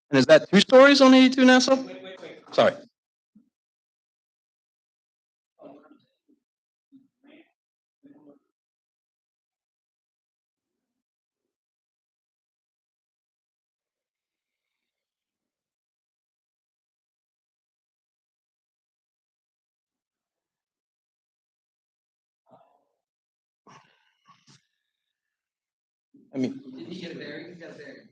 And is that 2 stories on 82 Nassau? Sorry. I mean, Did he get a variance? He got a variance.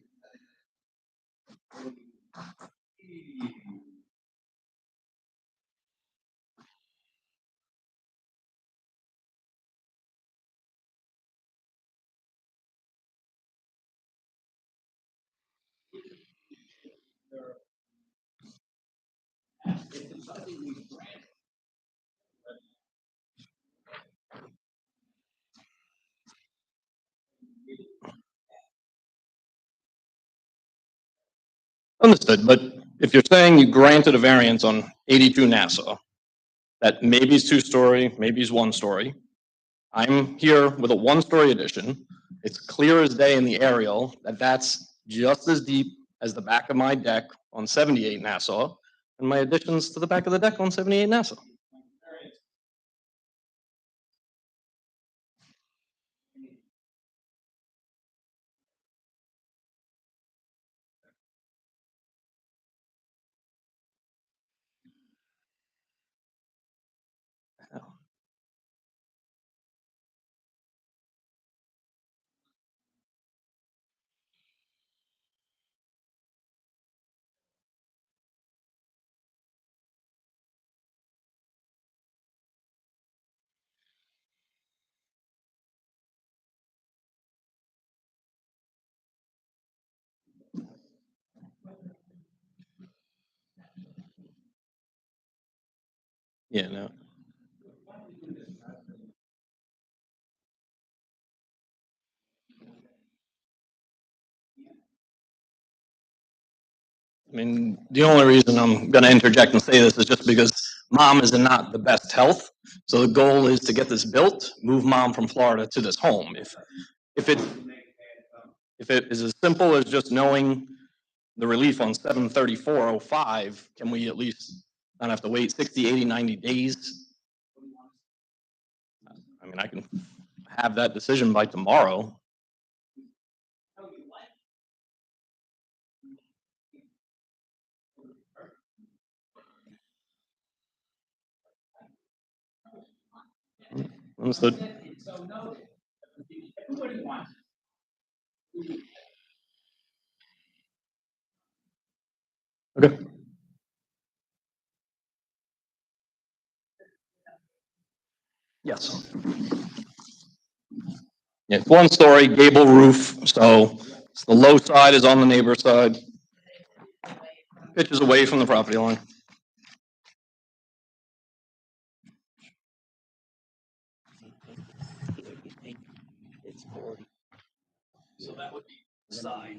Understood, but if you're saying you granted a variance on 82 Nassau, that maybe is two-story, maybe is one-story. I'm here with a one-story addition. It's clear as day in the aerial that that's just as deep as the back of my deck on 78 Nassau, and my additions to the back of the deck on 78 Nassau. Yeah, no. I mean, the only reason I'm going to interject and say this is just because mom is in not the best health. So the goal is to get this built, move mom from Florida to this home. If it is as simple as just knowing the relief on 73405, can we at least not have to wait 60, 80, 90 days? I mean, I can have that decision by tomorrow. Understood. So noted. Everybody wants. Okay. Yes. Yeah, it's one story, gable roof, so the low side is on the neighbor side. Pitches away from the property line. It's 40. So that would be side.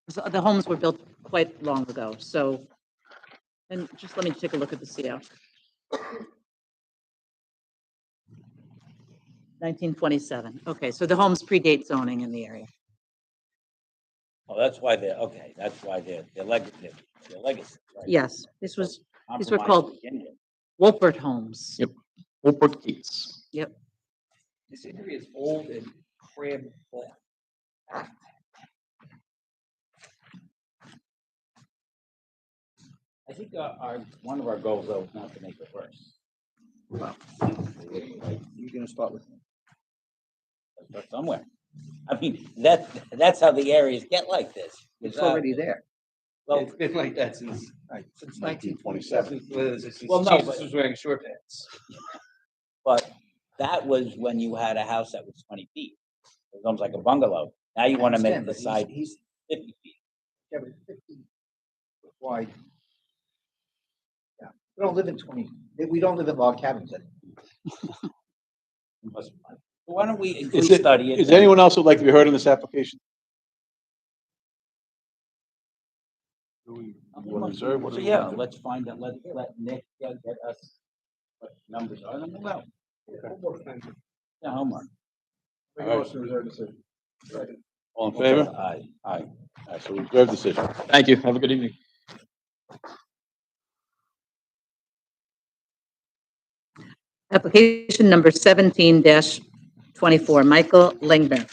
So the homes were built quite long ago, so, and just let me take a look at the CO. 1927. Okay, so the homes predate zoning in the area. Oh, that's why they're legacy, right? Yes, these were Compromise called Virginia. Wolpert homes. Yep. Wolpert Gates. Yep. This area is old and crib. I think one of our goals though is not to make it worse. You're gonna start with. Start somewhere. I mean, that's how the areas get like this. It's already there. Well, It's been like that since 1927. Well, no, Jesus but- was wearing short pants. But that was when you had a house that was 20 feet. It was almost like a bungalow. Now you want to make the side 50 feet. Yeah, but 50 wide. Yeah, we don't live in 20, we don't live in log cabins anymore. Why don't we Is include it, study it? is there anyone else who'd like to be heard on this application? Do we want to reserve? What do So we yeah, want to do? let's find out, let Nick get us what numbers are, and then we'll go. Yeah, homework. All right. All in favor? Aye. Aye. All right, so reserve decision. Thank you. Have a good evening. Application number 17-24, Michael Langner.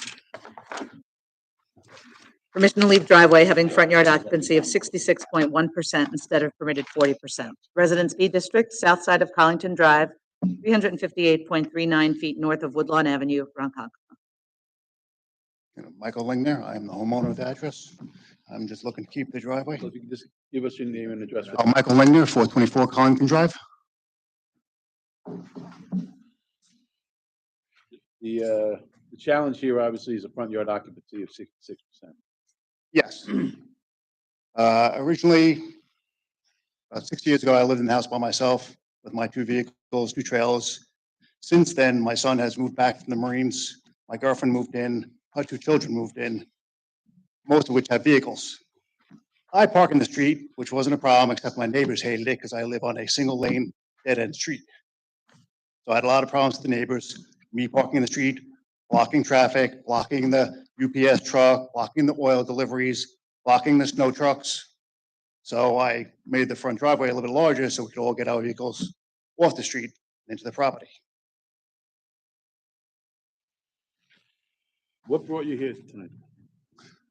Permission to leave driveway having front yard occupancy of 66.1% instead of permitted 40%. Residence B District, south side of Collington Drive, 358.39 feet north of Woodlawn Avenue, Ronkonkoma. Michael Lingner, I'm the homeowner of the address. I'm just looking to keep the driveway. So if you can just give us your name and address. Michael Lingner, 424 Collington Drive. The challenge here obviously is a front yard occupancy of 66%. Yes. Originally, about 6 years ago, I lived in the house by myself with my 2 vehicles, 2 trailers. Since then, my son has moved back from the Marines. My girlfriend moved in. Our 2 children moved in, most of which have vehicles. I park in the street, which wasn't a problem, except my neighbors hated it because I live on a single lane dead end street. So I had a lot of problems with the neighbors, me parking in the street, blocking traffic, blocking the UPS truck, blocking the oil deliveries, blocking the snow trucks. So I made the front driveway a little bit larger so we could all get our vehicles off the street into the property. What brought you here tonight?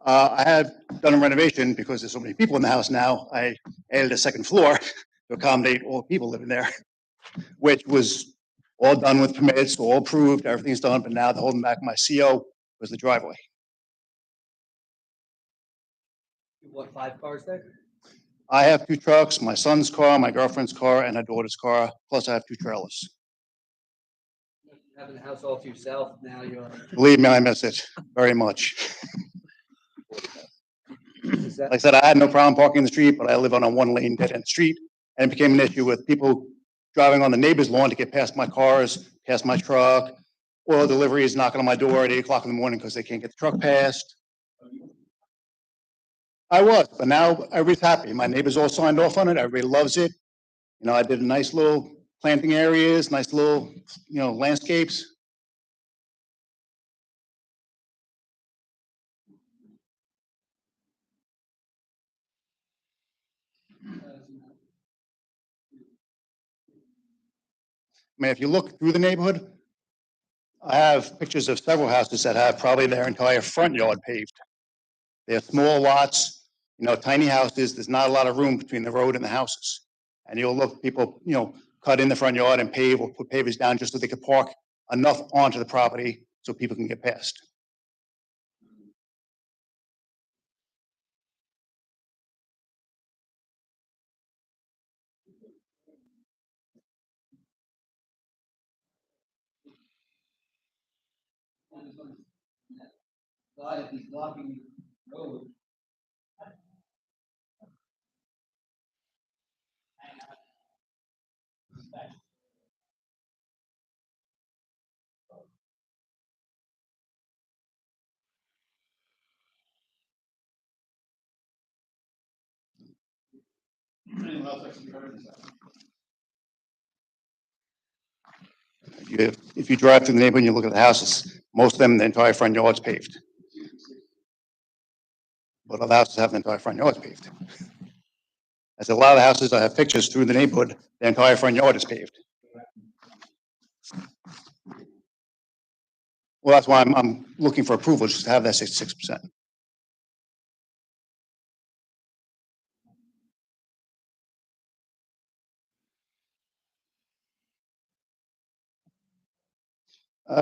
I had done a renovation because there's so many people in the house now. I added a 2nd floor to accommodate all the people living there, which was all done with permits, all approved, everything's done, but now the holding back my CO was the driveway. You want 5 cars there? I have 2 trucks, my son's car, my girlfriend's car, and her daughter's car, plus I have 2 trailers. Having the house all to yourself, now you're. Believe me, I miss it very much. Like I said, I had no problem parking in the street, but I live on a 1-lane dead-end street, and it became an issue with people driving on the neighbor's lawn to get past my cars, past my truck, oil deliveries knocking on my door at 8 o'clock in the morning because they can't get the truck past. I was, but now everybody's happy. My neighbors all signed off on it. Everybody loves it. You know, I did a nice little planting areas, nice little, landscapes. I mean, if you look through the neighborhood, I have pictures of several houses that have probably their entire front yard paved. They're small lots, tiny houses. There's not a lot of room between the road and the houses. And you'll look, people, cut in the front yard and pave or put pavers down just so they could park enough onto the property so people can get past. God, if he's blocking the road. Anyone else like to be heard on this? If you drive through the neighborhood and you look at the houses, most of them, the entire front yard's paved. But other houses have the entire front yard's paved. I said, a lot of the houses, I have pictures through the neighborhood, the entire front yard is paved. Well, that's why I'm looking for approval, just to have that 66%.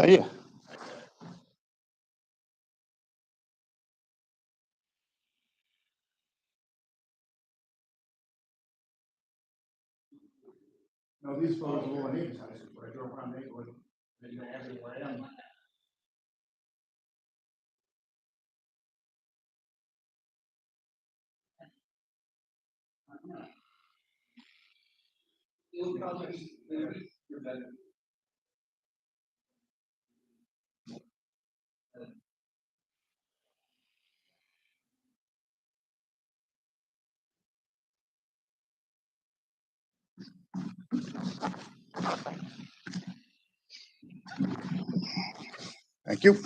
Yeah. No, these photos are all neighbors' houses, where I drove around neighborhood, and you know, everywhere I am. Thank you.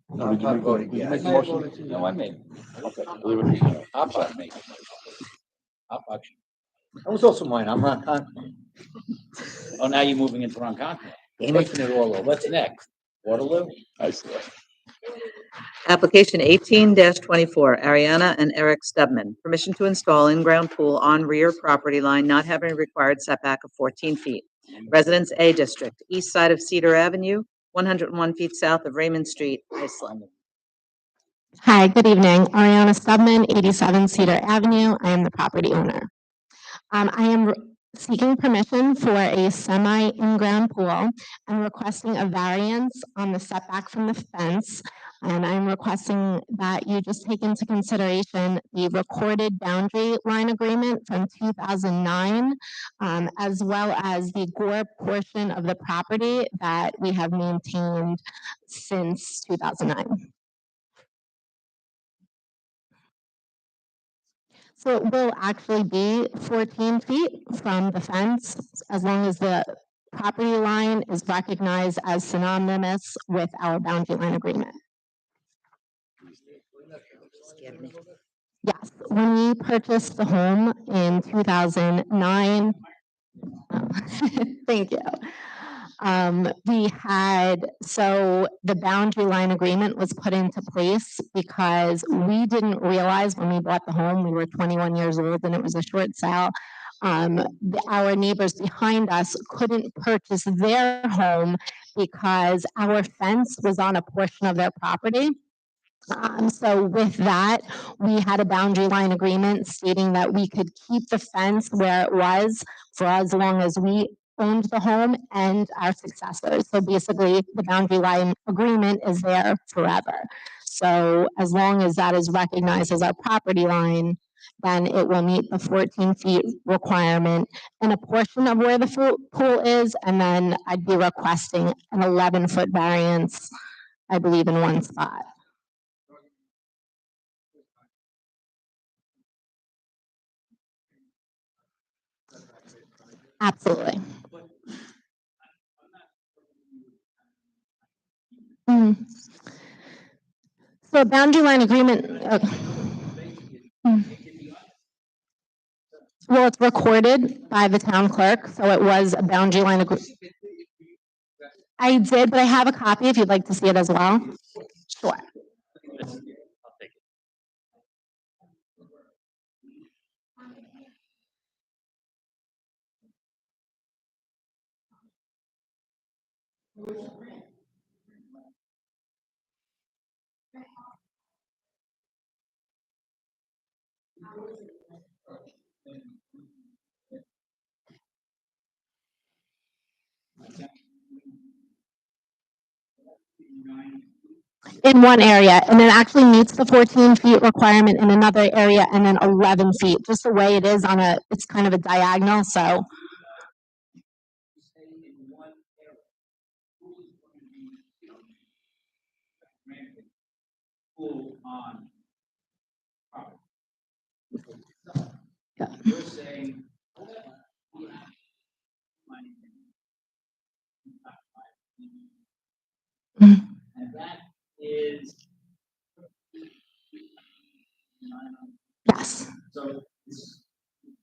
No, did you make the- did you make the motion? No, I made. Okay, leave it. Hopshot made. Hopshot. That was also mine. I'm Ron Conklin. Oh, now you're moving into Ron Conklin. Taking it all over. What's next? Waterloo? I see. Application 18-24, Ariana and Eric Stubman. Permission to install in-ground pool on rear property line not having a required setback of 14 feet. Residence A District, east side of Cedar Avenue, 101 feet south of Raymond Street, Iceland. Hi, good evening. Ariana Stubman, 87 Cedar Avenue. I am the property owner. I am seeking permission for a semi-in-ground pool. I'm requesting a variance on the setback from the fence. And I'm requesting that you just take into consideration the recorded boundary line agreement from 2009, as well as the Gore portion of the property that we have maintained since 2009. So it will actually be 14 feet from the fence, as long as the property line is recognized as synonymous with our boundary line agreement. Yes, when we purchased the home in 2009, thank you. So the boundary line agreement was put into place because we didn't realize when we bought the home, we were 21 years old and it was a short sale. Our neighbors behind us couldn't purchase their home because our fence was on a portion of their property. So with that, we had a boundary line agreement stating that we could keep the fence where it was for as long as we owned the home and our successors. So basically, the boundary line agreement is there forever. So as long as that is recognized as our property line, then it will meet the 14 feet requirement and a portion of where the pool is, and then I'd be requesting an 11-foot variance, I believe, in one spot. Absolutely. Mm. So boundary line agreement, okay. Well, it's recorded by the town clerk, so it was a boundary line agreement. I did, but I have a copy if you'd like to see it as well. Sure. In one area, and it actually meets the 14 feet requirement in another area, and then 11 feet, just the way it is it's kind of a diagonal, so. Pool on. Yeah. You're saying. And that is. Yes. So this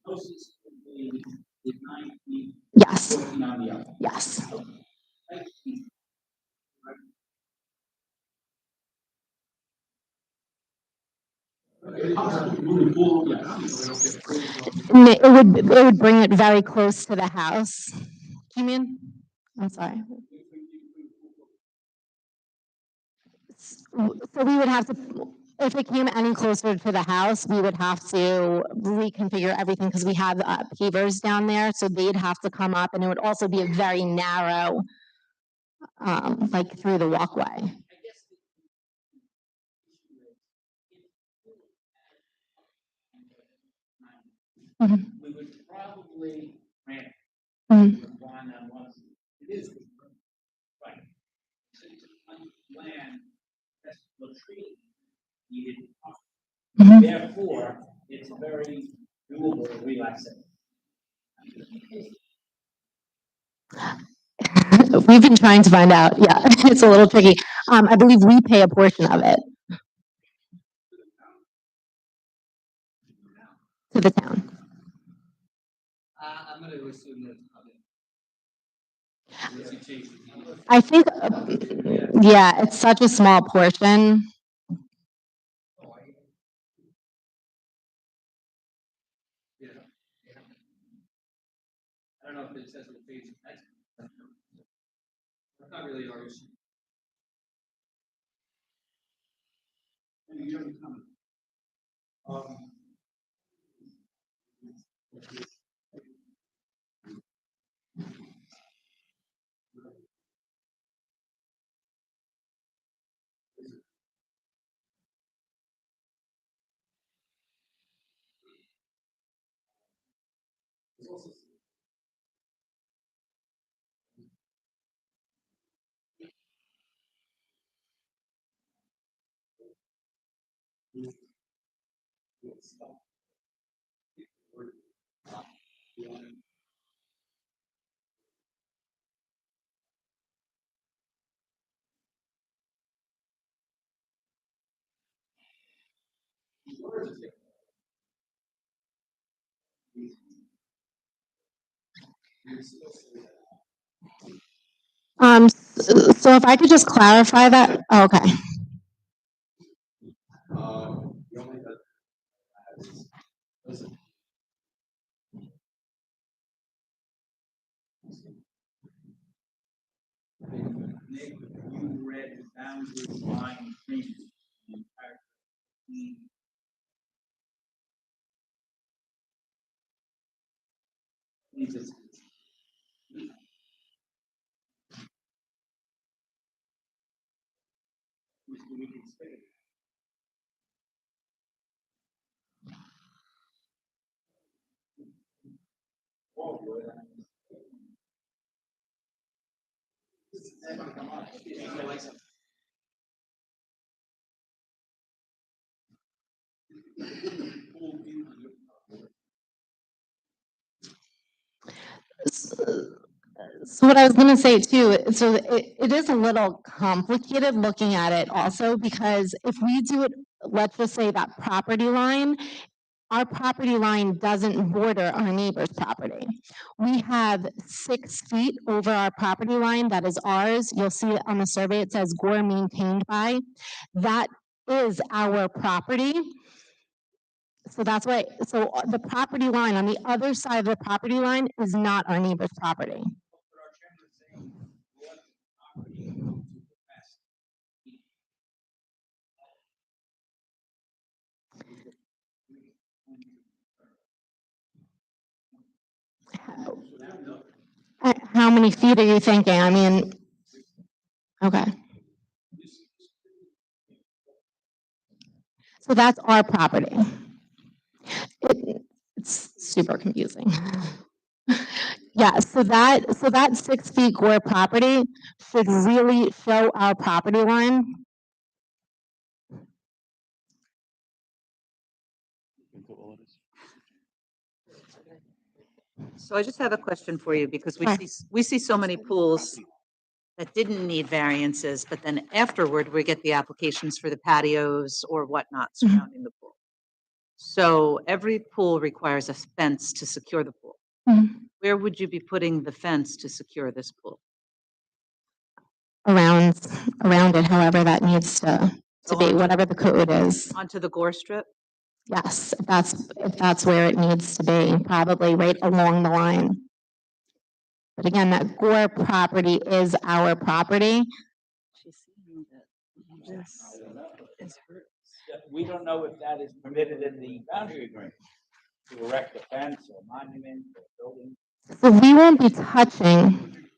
closest would be 9 feet. Yes. 14 on the other. Yes. It would bring it very close to the house. Do you mean? I'm sorry. So we would have to, if it came any closer to the house, we would have to reconfigure everything because we have pavers down there, so they'd have to come up, and it would also be a very narrow, like through the walkway. Mhm. We would probably grant Mhm. one on one. It is. Right. Land, that's the tree needed. Mhm. Therefore, it's very doable to relax it. We've been trying to find out. Yeah, it's a little tricky. I believe we pay a portion of it to the town. I'm gonna assume that. I think, yeah, it's such a small portion. Yeah. I don't know if it says what phase of that's. That's not really our issue. Any other comment? So if I could just clarify that, oh, okay. Nick, you read the boundary line previously. Jesus. So what I was gonna say too, so it is a little complicated looking at it also, because if we do it, let's just say that property line, our property line doesn't border our neighbor's property. We have 6 feet over our property line that is ours. You'll see it on the survey, it says Gore maintained by. That is our property. So that's why, so the property line on the other side of the property line is not our neighbor's property. How many feet are you thinking? I mean, okay. So that's our property. It's super confusing. Yeah, so that 6 feet Gore property should really show our property line. So I just have a question for you, because we see so many pools that didn't need variances, but then afterward, we get the applications for the patios or whatnot surrounding the pool. So every pool requires a fence to secure the pool. Mhm. Where would you be putting the fence to secure this pool? Around it, however that needs to be, whatever the code is. Onto the Gore strip? Yes, if that's where it needs to be, probably right along the line. But again, that Gore property is our property. We don't know if that is permitted in the boundary agreement, to erect a fence or monument or building. So we won't be touching.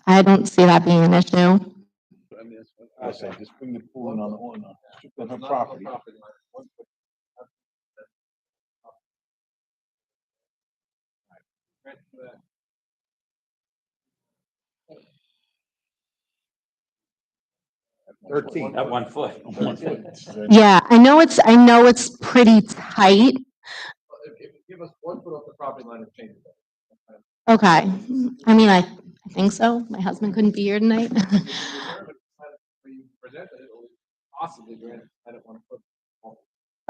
I don't see that being an issue. I mean, that's what I say, just bring the pool in on her property. At 1 foot. Yeah, I know it's pretty tight. Give us 1 foot off the property line and change it. Okay, I mean, I think so. My husband couldn't be here tonight. Possibly grant, I don't want to put.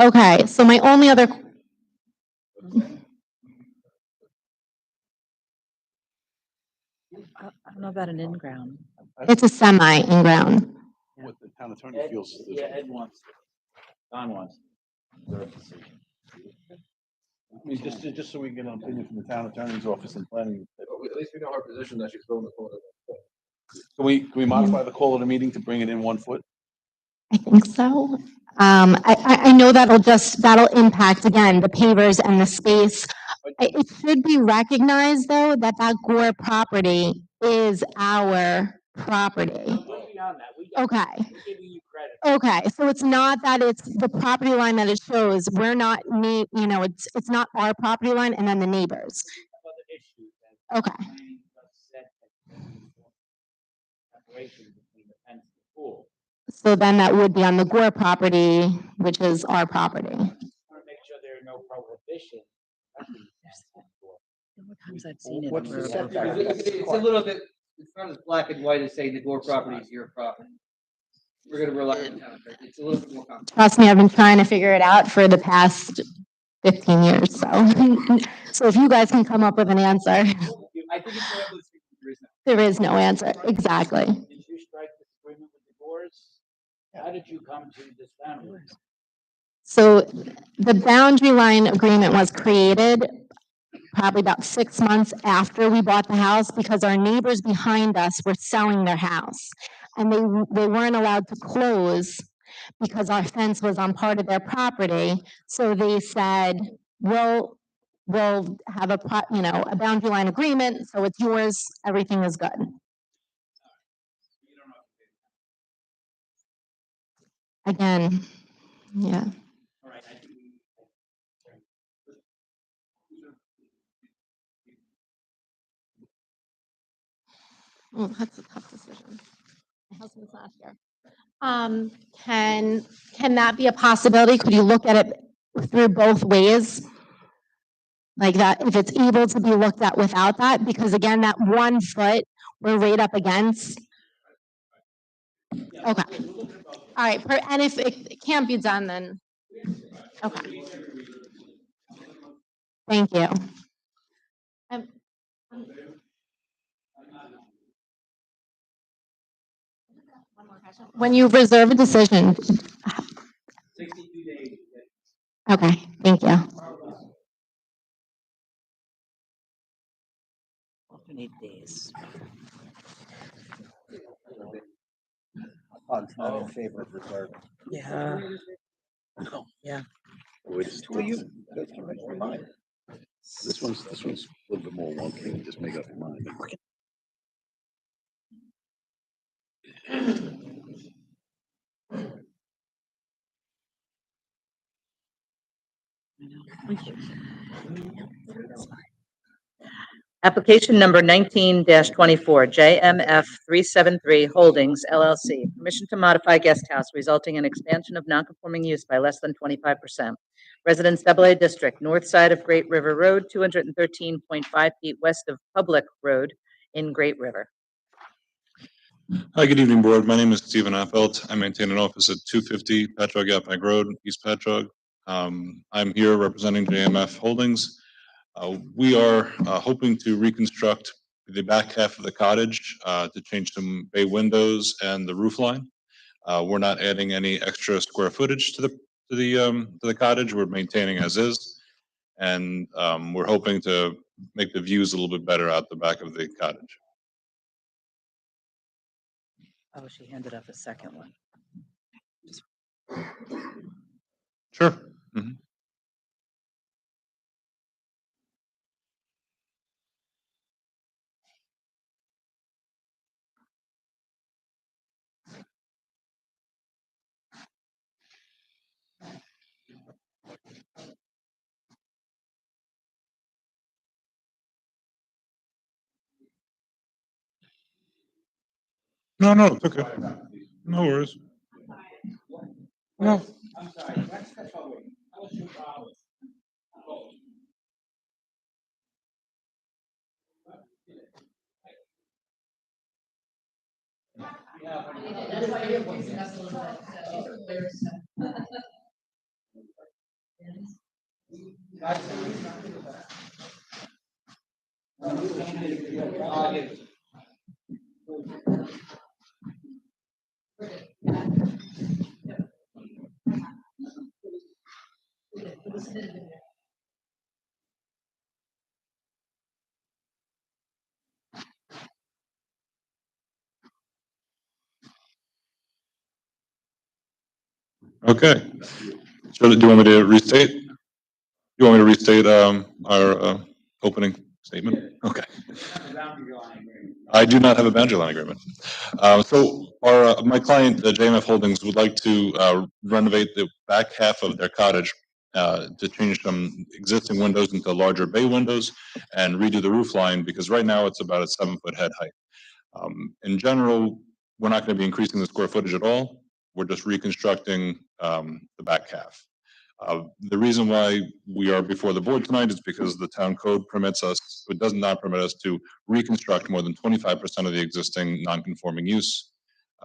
Okay, so my only other. I don't know about an in-ground. It's a semi in-ground. What the town attorney feels. Yeah, Ed wants, Don wants. I mean, just so we can get an opinion from the town attorney's office and planning. At least we know her position that she's willing to put it. Can we modify the call of the meeting to bring it in 1 foot? I think so. I know that'll impact, again, the pavers and the space. It should be recognized, though, that Gore property is our property. Beyond that, Okay. we're giving you credit. Okay, so it's not that it's the property line that it shows. We're not, it's not our property line and then the neighbors. Other issues Okay. Separation between the fence and the pool. So then that would be on the Gore property, which is our property. I want to make sure there are no prohibitions. Times I've seen it. What's the where- setback? It's a little bit, it's not as black and white as saying the Gore property is your property. We're gonna rely on town attorney. It's a little bit more complicated. Trust me, I've been trying to figure it out for the past 15 years, so. So if you guys can come up with an answer, I think it's one of those things there is no. there is no answer. Exactly. Did you strike this agreement with the Gores? How did you come to this boundary? So the boundary line agreement was created probably about 6 months after we bought the house because our neighbors behind us were selling their house. And they weren't allowed to close because our fence was on part of their property. So they said, we'll have a boundary line agreement, so it's yours, everything is good. Again, yeah. Oh, that's a tough decision. My husband's not here. Can that be a possibility? Could you look at it through both ways? Like that, if it's able to be looked at without that, because again, that 1 foot, we're right up against. Okay. All right, and if it can't be done, then, okay. Thank you. When you reserve a decision. 62 days. Okay, thank you. Alternate days. I'm not in favor of reserve. Yeah. Yeah. This one's a little bit more wonky, just make up your mind. Application number 19-24, JMF 373 Holdings LLC. Permission to modify guest house resulting in expansion of nonconforming use by less than 25%. Residence AA District, north side of Great River Road, 213.5 feet west of Public Road in Great River. Hi, good evening, board. My name is Stephen Affelt. I maintain an office at 250 Patchogue Yaphank Road, East Patchogue. I'm here representing JMF Holdings. We are hoping to reconstruct the back half of the cottage to change some bay windows and the roof line. We're not adding any extra square footage to the cottage. We're maintaining as is. And we're hoping to make the views a little bit better out the back of the cottage. Oh, she handed up a second one. Sure. Mhm. No, no, it's okay. No worries. No. I'm sorry, let's cut over. What's your problem? Oh. That's why you're voicing us a little bit. Okay. So do you want me to restate? You want me to restate our opening statement? Okay. I do not have a boundary line agreement. So my client, JMF Holdings, would like to renovate the back half of their cottage to change some existing windows into larger bay windows and redo the roof line because right now it's about a 7-foot head height. In general, we're not going to be increasing the square footage at all. We're just reconstructing the back half. The reason why we are before the board tonight is because the town code permits us, it does not permit us to reconstruct more than 25% of the existing non-conforming use,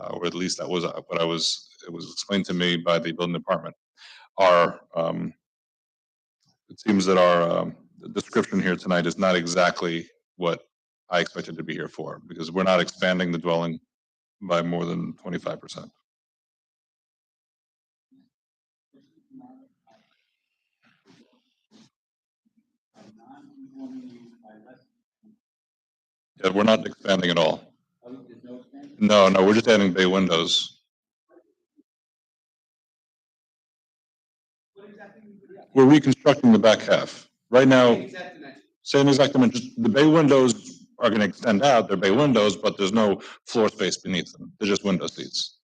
or at least that was what it was explained to me by the building department. It seems that our description here tonight is not exactly what I expected to be here for, because we're not expanding the dwelling by more than 25%. Yeah, we're not expanding at all. No, no, we're just adding bay windows. We're reconstructing the back half. Right now, same exact dimension. The bay windows are going to extend out. They're bay windows, but there's no floor space beneath them. They're just window seats.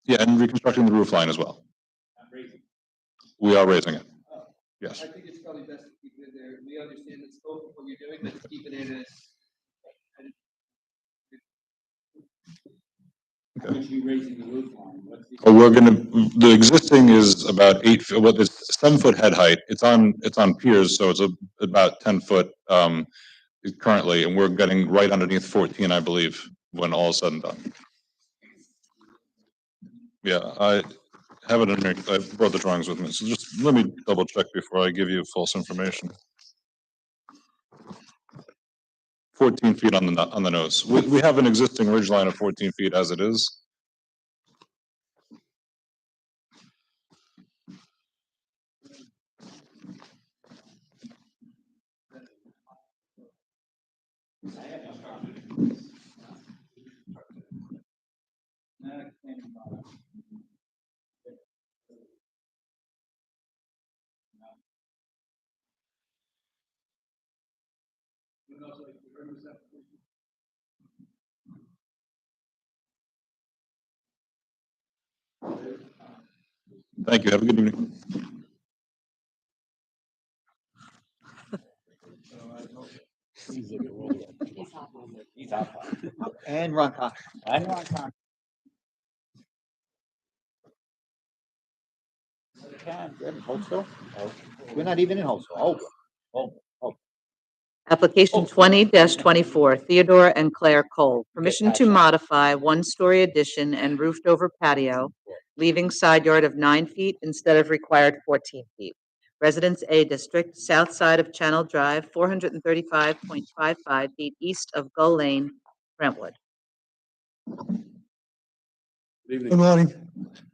Yeah, and reconstructing the roof line as well. We are raising it. Yes. I think it's probably best to keep it there. We understand the scope of what you're doing, but keep it in as. How much are you raising the roof line? Oh, the existing is about 8 feet, well, it's 7-foot head height. It's on piers, so it's about 10 foot currently, and we're getting right underneath 14, I believe, when all is said and done. Yeah, I have it in here. I brought the drawings with me, so just let me double check before I give you false information. 14 feet on the nose. We have an existing ridge line of 14 feet as it is. Thank you. Have a good evening. And Ron Cox. And Ron Cox. You can, you're in Holtsville? Oh, We're not even in Holsville. Oh. Application 20-24, Theodore and Claire Cole. Permission to modify one-story addition and roofed-over patio, leaving side yard of 9 feet instead of required 14 feet. Residence A District, south side of Channel Drive, 435.55 feet east of Gull Lane, Brentwood. Good Good morning.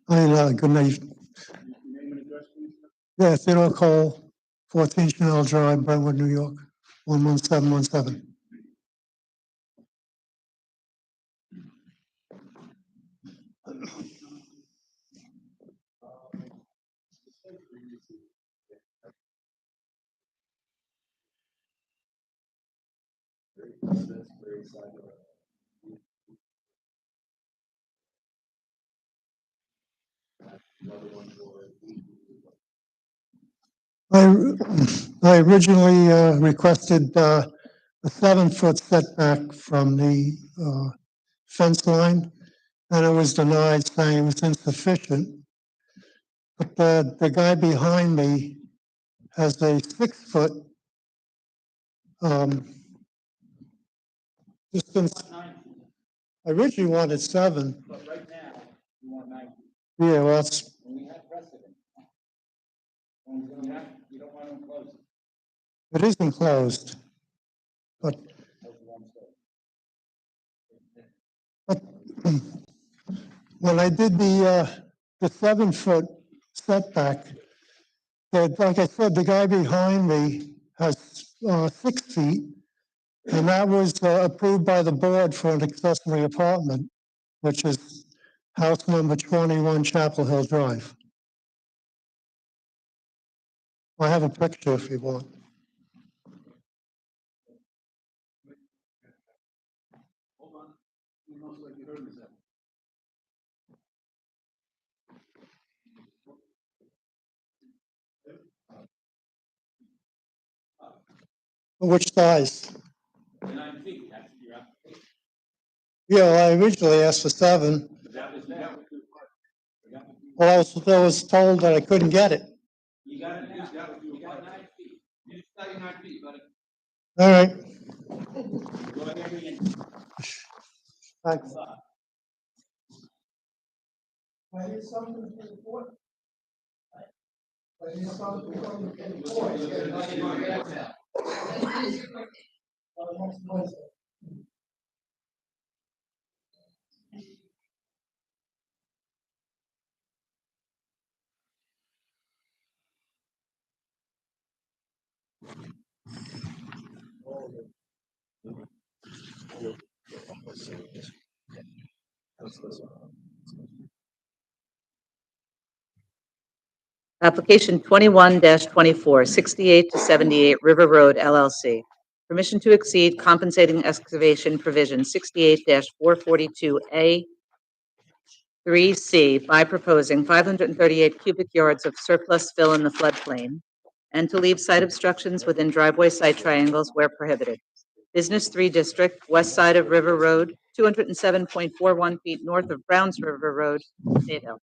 Good night. Name and address, please. Yeah, Theodore Cole, 14 Chanel Drive, Brentwood, New York, 11717. I originally requested a 7-foot setback from the fence line, and it was denied, saying it was insufficient. But the guy behind me has a 6-foot distance. I originally wanted 7. But right now, you want 90. Yeah, well, it's, And we have precedent. You don't want to enclose it. it is enclosed, but when I did the 7-foot setback, like I said, the guy behind me has 6 feet, and that was approved by the board for an accessory apartment, which is house number 21 Chapel Hill Drive. I have a picture if you want. Hold on. You most likely heard this. Which size? 9 feet, that's your application. Yeah, well, I originally asked for 7. That was that. Well, I was told that I couldn't get it. You got it now. You got 9 feet. You just got your 9 feet, buddy. All right. Go ahead and. Thanks. I hear something from the board. I hear something from the board. It's getting like in my head now. Next Wednesday. Application 21-24, 68 to 78 River Road LLC. Permission to exceed compensating excavation provision 68-442A 3C by proposing 538 cubic yards of surplus fill in the floodplain and to leave site obstructions within driveway site triangles where prohibited. Business 3 District, west side of River Road, 207.41 feet north of Browns River Road, State Hill.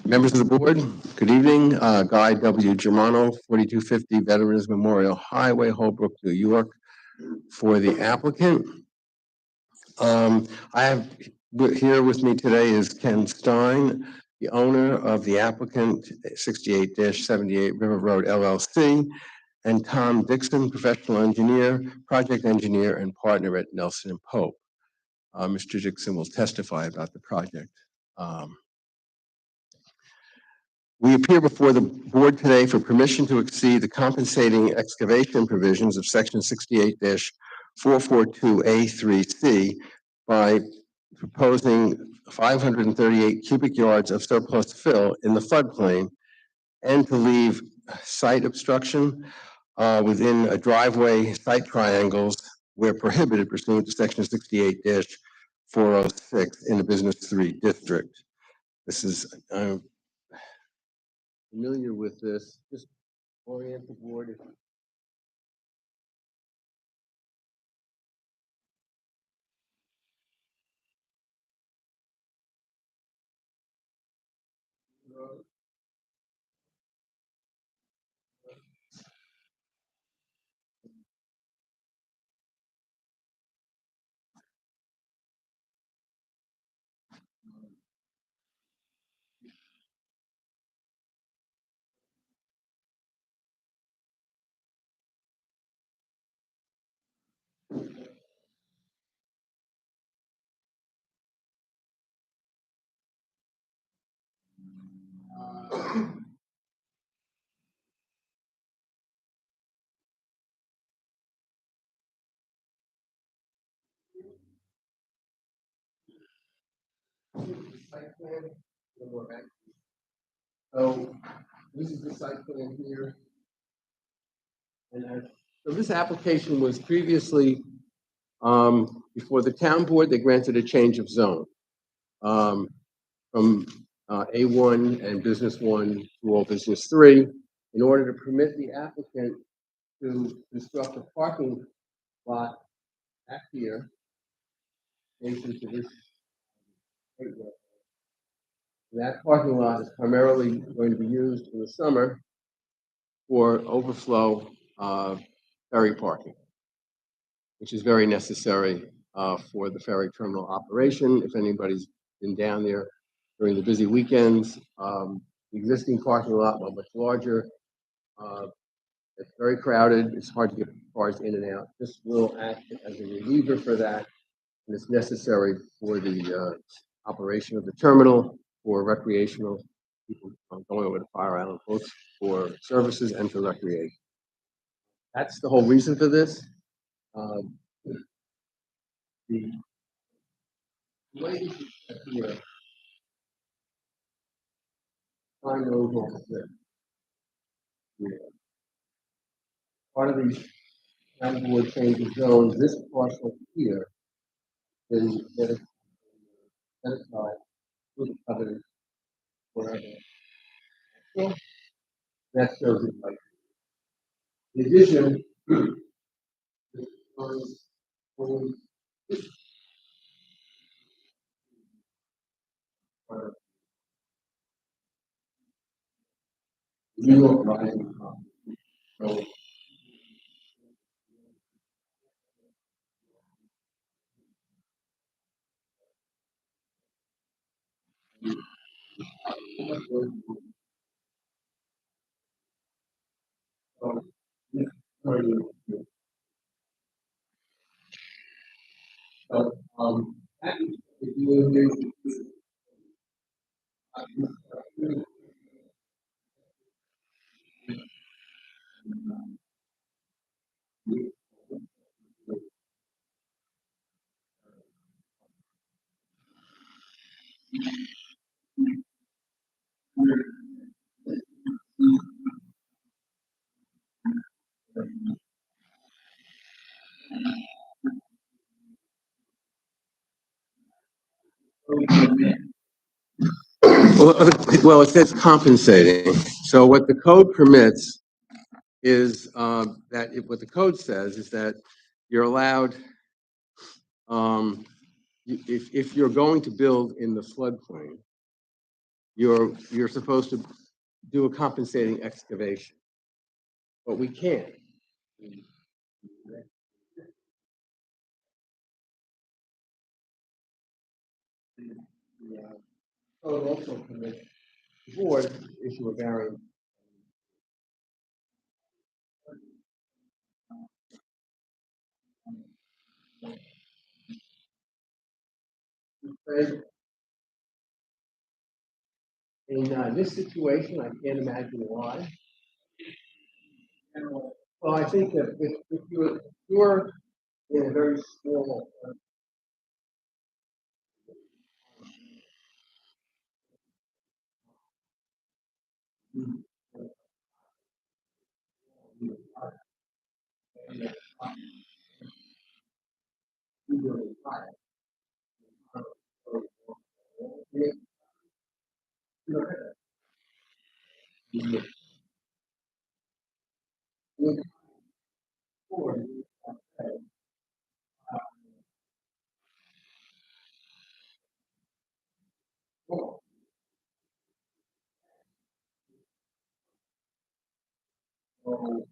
Members of the board, good evening. Guy W. Germano, 4250 Veterans Memorial Highway, Holbrook, New York, for the applicant. I have here with me today is Ken Stein, the owner of the applicant, 68-78 River Road LLC, and Tom Dixon, professional engineer, project engineer, and partner at Nelson and Pope. Mr. Dixon will testify about the project. We appear before the board today for permission to exceed the compensating excavation provisions of section 68-442A3C by proposing 538 cubic yards of surplus fill in the floodplain and to leave site obstruction within a driveway site triangles where prohibited pursuant to section 68-406 in the business 3 district. This is familiar with this, just orient the board. Site plan, one more back. So this is the site plan here. And so this application was previously, before the town board, they granted a change of zone. From A1 and Business 1 to All Business 3, in order to permit the applicant to construct a parking lot back here, adjacent to this. That parking lot is primarily going to be used in the summer for overflow ferry parking, which is very necessary for the ferry terminal operation. If anybody's been down there during the busy weekends, the existing parking lot, while much larger, it's very crowded. It's hard to get cars in and out. This will act as a reliever for that, and it's necessary for the operation of the terminal, for recreational people going over to Fire Island, both for services and for recreation. That's the whole reason for this. The way this is set here, find those ones there. Yeah. Part of the town board change of zones, this parcel here is set aside with the covenant forever. So that shows it like. In addition, this was only New York Rising Sun. So well, it says compensating. So what the code permits is what the code says is that you're allowed, if you're going to build in the floodplain, you're supposed to do a compensating excavation, but we can't. Code also permits the board to issue a variance. In this situation, I can't imagine why. Well, I think that if you're in a very small Well,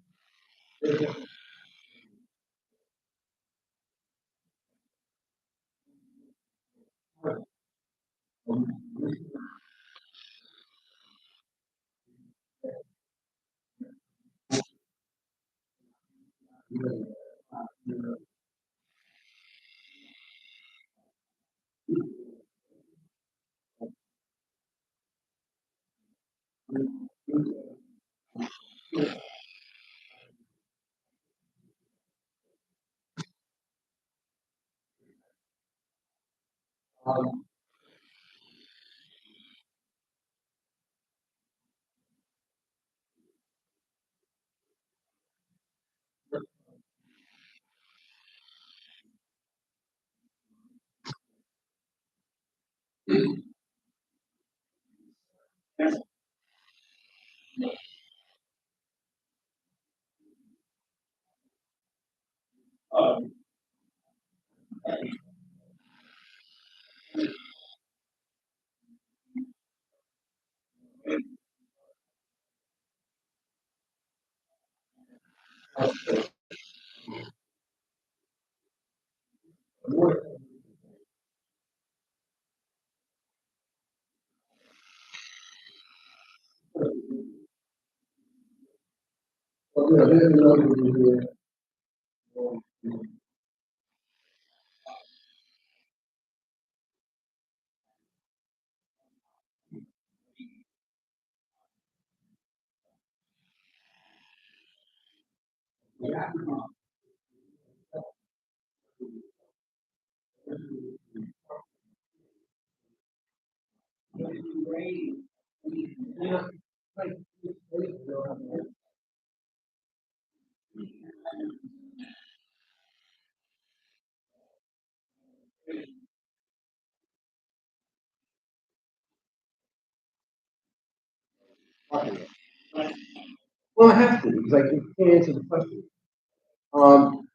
I have to, because I can't answer the question.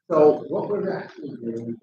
So what we're actually doing.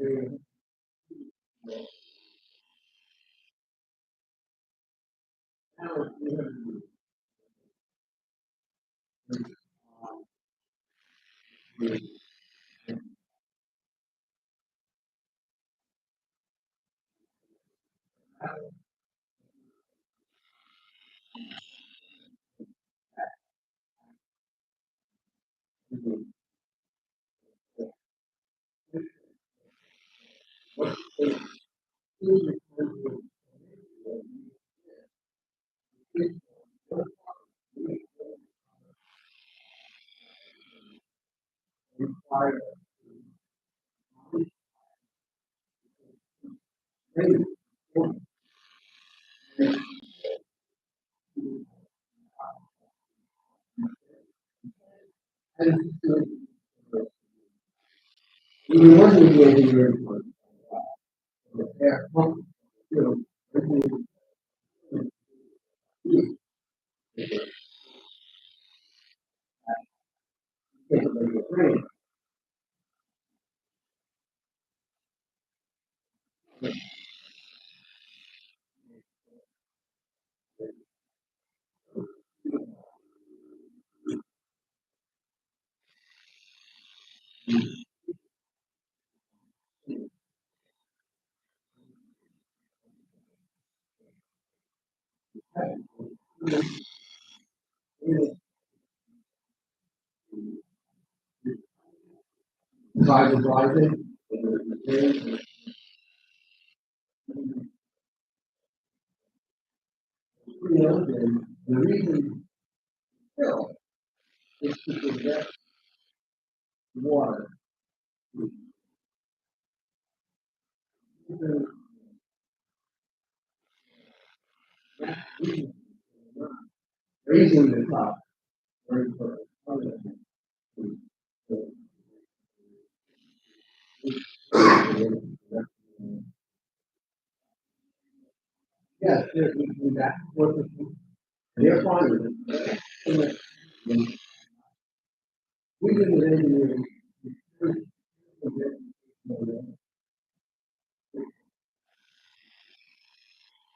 The reason still is to prevent water. Raising the top. Yes, that's what they're fine with it. We did the engineering.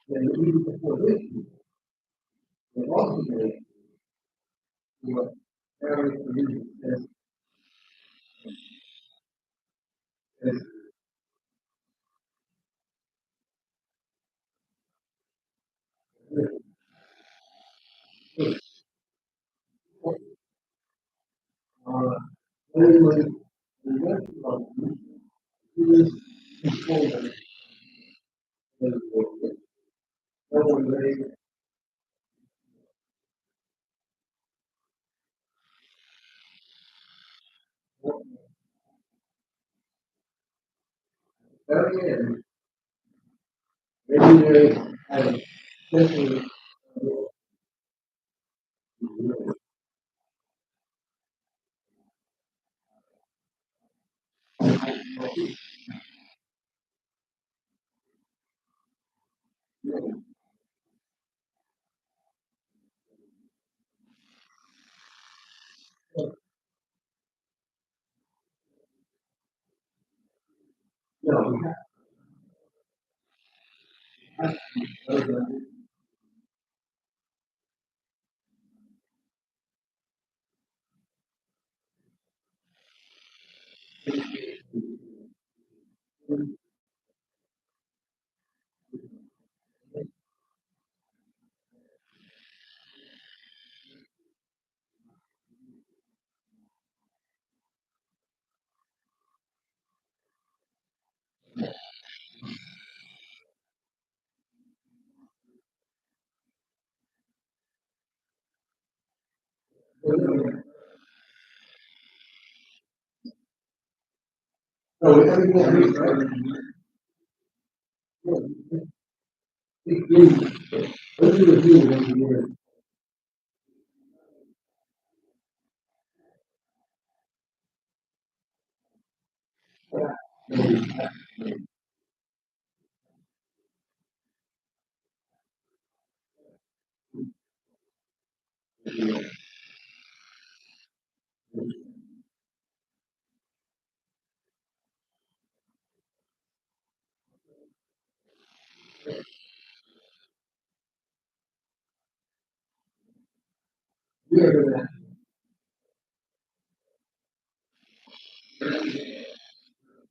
And even before this, they also did what areas for you.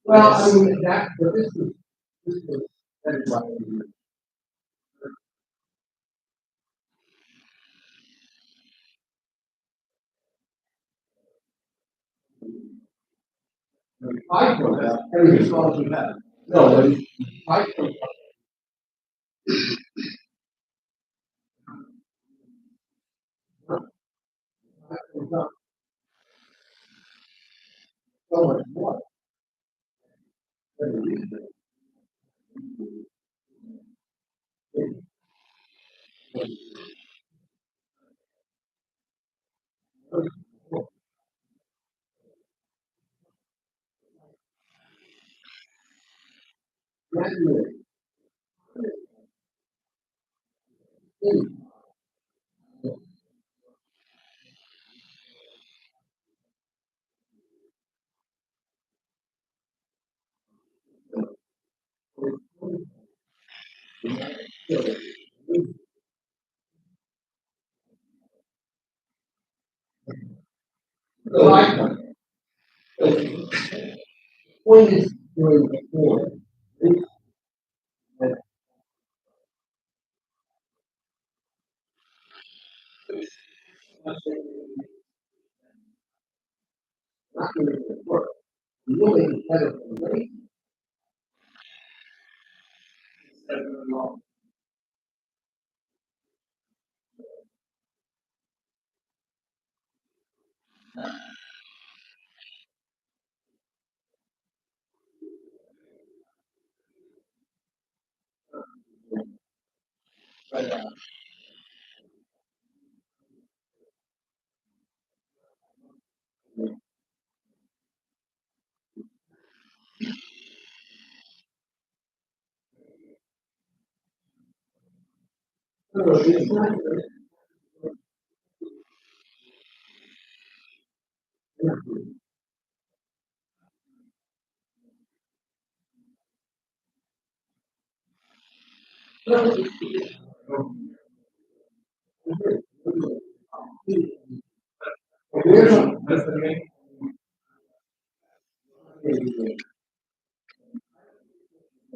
Well, I mean, that, but this was, that is why. I don't have, everything's all you have. No, I don't. So much more. So I, point is doing before. Not going to work. Really, better than wait.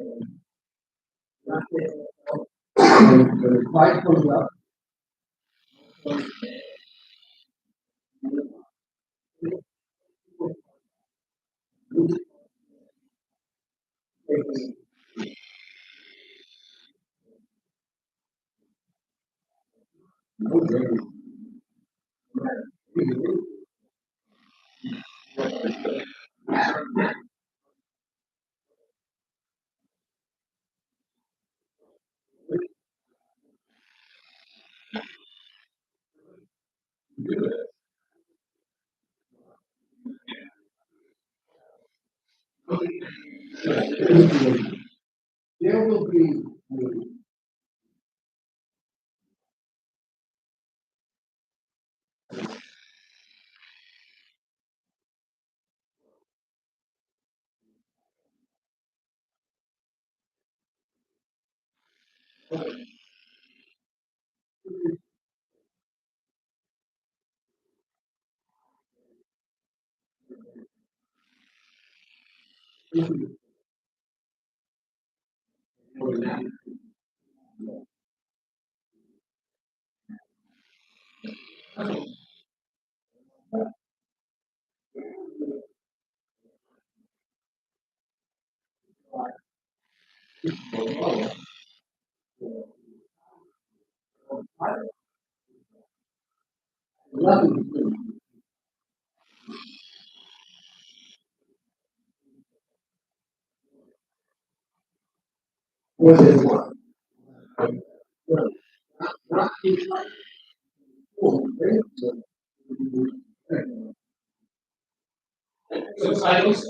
When the tide comes up. There will be. So I also.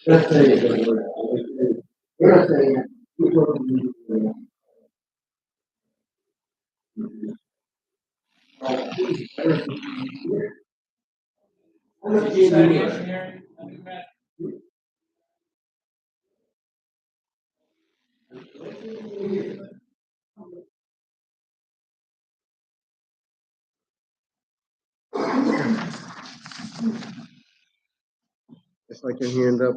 Let's say, we're not saying that people can be. Just like your hand up.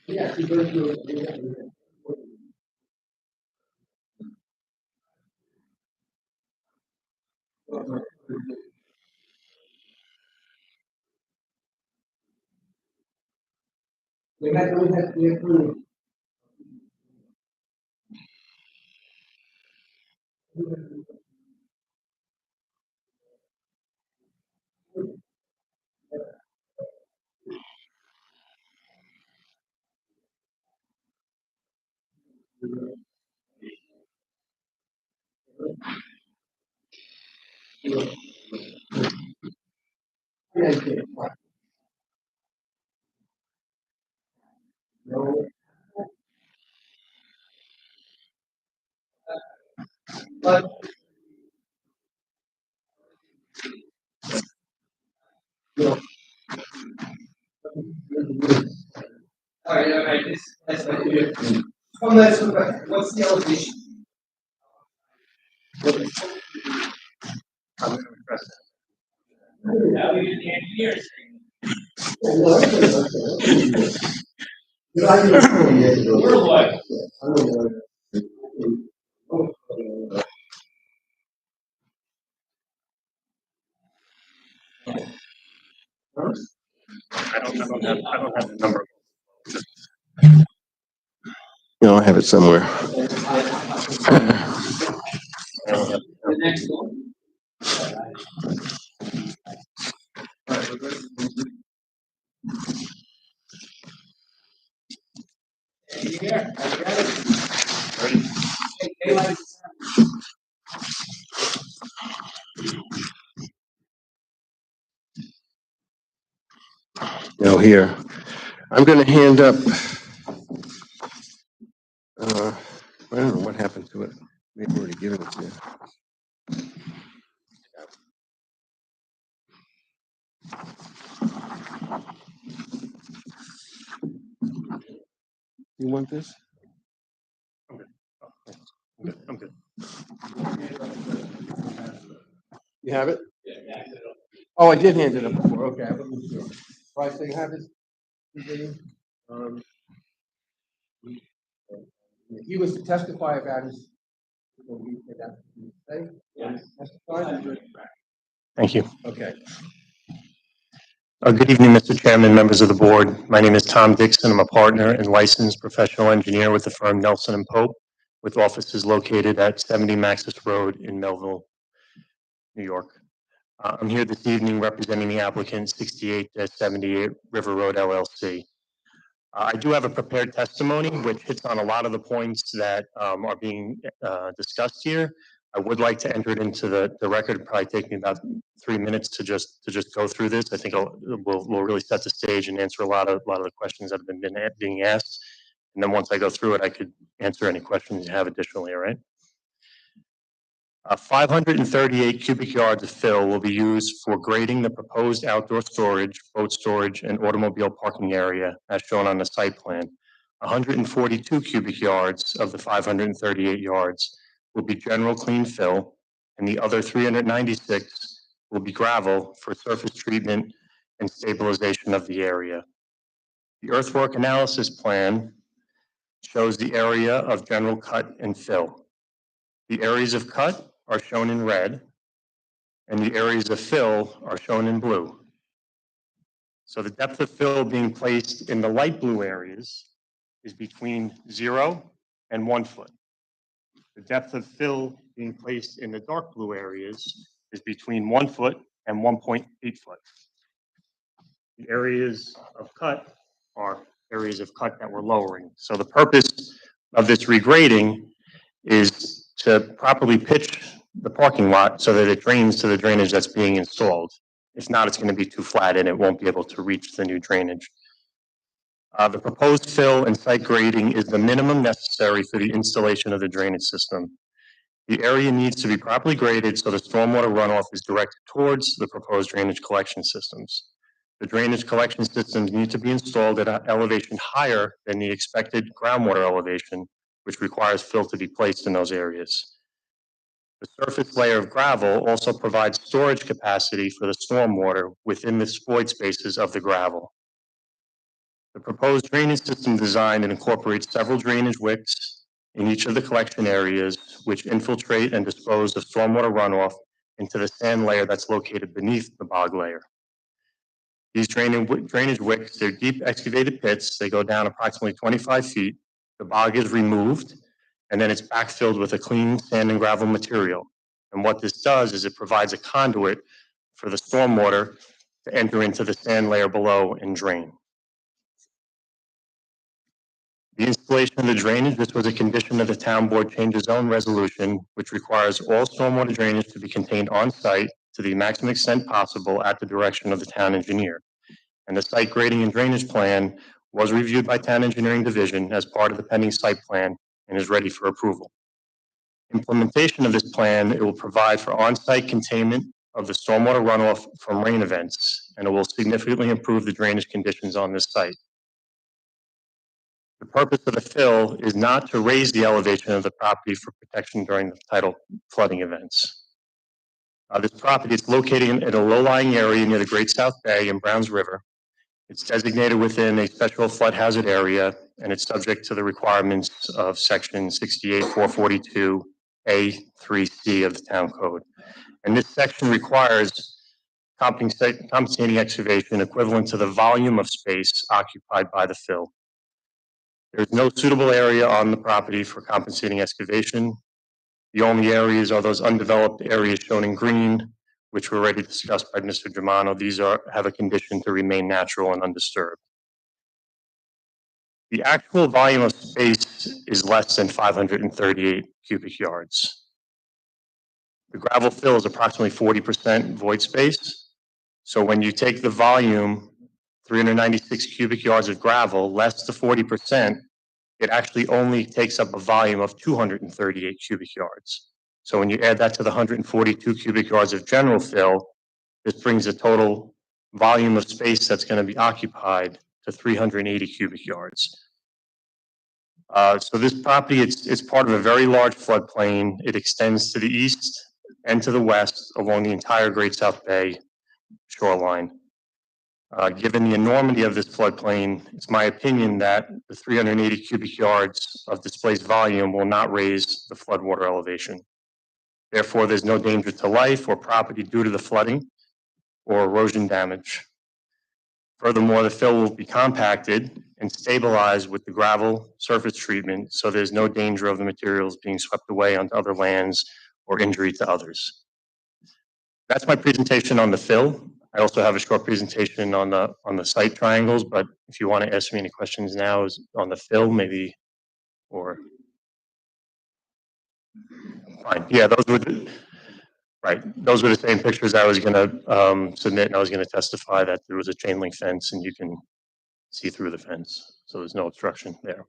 Yes, We had to approve. But all right, that's my idea. What's the elevation? That would be the engineers. We're what? I don't have the number. No, I have it somewhere. The next one. Here, No, here. I'm gonna hand up. I don't know what happened to it. Maybe already given it to you. You want this? I'm good. You have it? Oh, I did hand it up before. Okay, I wasn't sure. Right, so you have it? He was to testify about his. Thank you. Okay. Good evening, Mr. Chairman, members of the board. My name is Tom Dixon. I'm a partner and licensed professional engineer with the firm Nelson and Pope, with offices located at 70 Maxis Road in Melville, New York. I'm here this evening representing the applicant 68-78 River Road LLC. I do have a prepared testimony which hits on a lot of the points that are being discussed here. I would like to enter it into the record. It'd probably take me about 3 minutes to just go through this. I think we'll really set the stage and answer a lot of the questions that have been being asked. And then once I go through it, I could answer any questions you have additionally, all right? 538 cubic yards of fill will be used for grading the proposed outdoor storage, boat storage, and automobile parking area as shown on the site plan. 142 cubic yards of the 538 yards will be general clean fill, and the other 396 will be gravel for surface treatment and stabilization of the area. The earthwork analysis plan shows the area of general cut and fill. The areas of cut are shown in red, and the areas of fill are shown in blue. So the depth of fill being placed in the light blue areas is between 0 and 1 foot. The depth of fill being placed in the dark blue areas is between 1 foot and 1.8 foot. The areas of cut are areas of cut that we're lowering. So the purpose of this regrading is to properly pitch the parking lot so that it drains to the drainage that's being installed. If not, it's going to be too flat and it won't be able to reach the new drainage. The proposed fill and site grading is the minimum necessary for the installation of the drainage system. The area needs to be properly graded so the stormwater runoff is directed towards the proposed drainage collection systems. The drainage collection systems need to be installed at an elevation higher than the expected groundwater elevation, which requires fill to be placed in those areas. The surface layer of gravel also provides storage capacity for the stormwater within the void spaces of the gravel. The proposed drainage system design incorporates several drainage wicks in each of the collection areas, which infiltrate and dispose of stormwater runoff into the sand layer that's located beneath the bog layer. These drainage wicks, they're deep excavated pits. They go down approximately 25 feet. The bog is removed, and then it's backfilled with a clean sand and gravel material. And what this does is it provides a conduit for the stormwater to enter into the sand layer below and drain. The installation of the drainage, this was a condition of the town board change of zone resolution, which requires all stormwater drainage to be contained on site to the maximum extent possible at the direction of the town engineer. And the site grading and drainage plan was reviewed by Town Engineering Division as part of the pending site plan and is ready for approval. Implementation of this plan, it will provide for on-site containment of the stormwater runoff from rain events, and it will significantly improve the drainage conditions on this site. The purpose of the fill is not to raise the elevation of the property for protection during the tidal flooding events. This property is located in a low-lying area near the Great South Bay and Browns River. It's designated within a special flood hazard area, and it's subject to the requirements of section 68-442A-3C of the town code. And this section requires compensating excavation equivalent to the volume of space occupied by the fill. There's no suitable area on the property for compensating excavation. The only areas are those undeveloped areas shown in green, which were already discussed by Mr. Germano. These have a condition to remain natural and undisturbed. The actual volume of space is less than 538 cubic yards. The gravel fill is approximately 40% void space. So when you take the volume, 396 cubic yards of gravel, less the 40%, it actually only takes up a volume of 238 cubic yards. So when you add that to the 142 cubic yards of general fill, this brings the total volume of space that's going to be occupied to 380 cubic yards. So this property, it's part of a very large floodplain. It extends to the east and to the west along the entire Great South Bay shoreline. Given the enormity of this floodplain, it's my opinion that the 380 cubic yards of displaced volume will not raise the floodwater elevation. Therefore, there's no danger to life or property due to the flooding or erosion damage. Furthermore, the fill will be compacted and stabilized with the gravel surface treatment, so there's no danger of the materials being swept away onto other lands or injury to others. That's my presentation on the fill. I also have a short presentation on the site triangles, but if you want to ask me any questions now is on the fill, maybe, or fine. Yeah, those were those were the same pictures I was going to submit, and I was going to testify that there was a chain link fence, and you can see through the fence, so there's no obstruction there.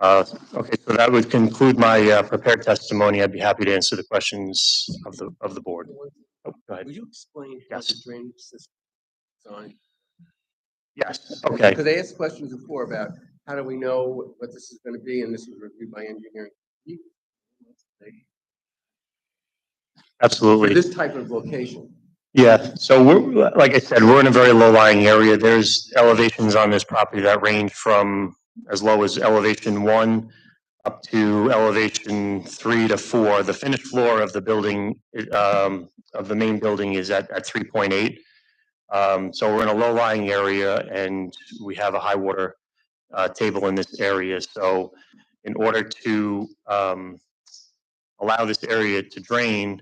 Okay, so that would conclude my prepared testimony. I'd be happy to answer the questions of the board. Oh, go ahead. Will you explain how the drainage system is designed? Yes, okay. Because I asked questions before about how do we know what this is going to be, and this was reviewed by engineering. Absolutely. For this type of location. Yeah, so we're, like I said, we're in a very low-lying area. There's elevations on this property that range from as low as elevation 1 up to elevation 3 to 4. The finished floor of the building, of the main building, is at 3.8. So we're in a low-lying area, and we have a high water table in this area. So in order to allow this area to drain,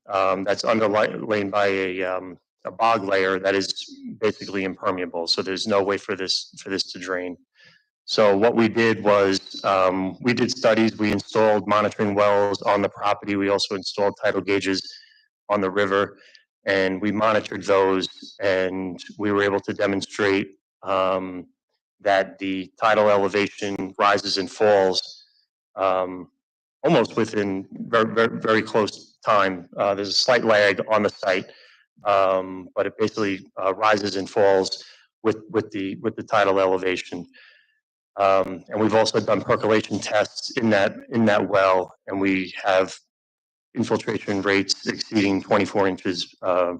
that's underlain by a bog layer that is basically impermeable. So there's no way for this to drain. So what we did was we did studies. We installed monitoring wells on the property. We also installed tidal gauges on the river, and we monitored those, and we were able to demonstrate that the tidal elevation rises and falls almost within very close time. There's a slight lag on the site, but it basically rises and falls with the tidal elevation. And we've also done percolation tests in that well, and we have infiltration rates exceeding 24 inches per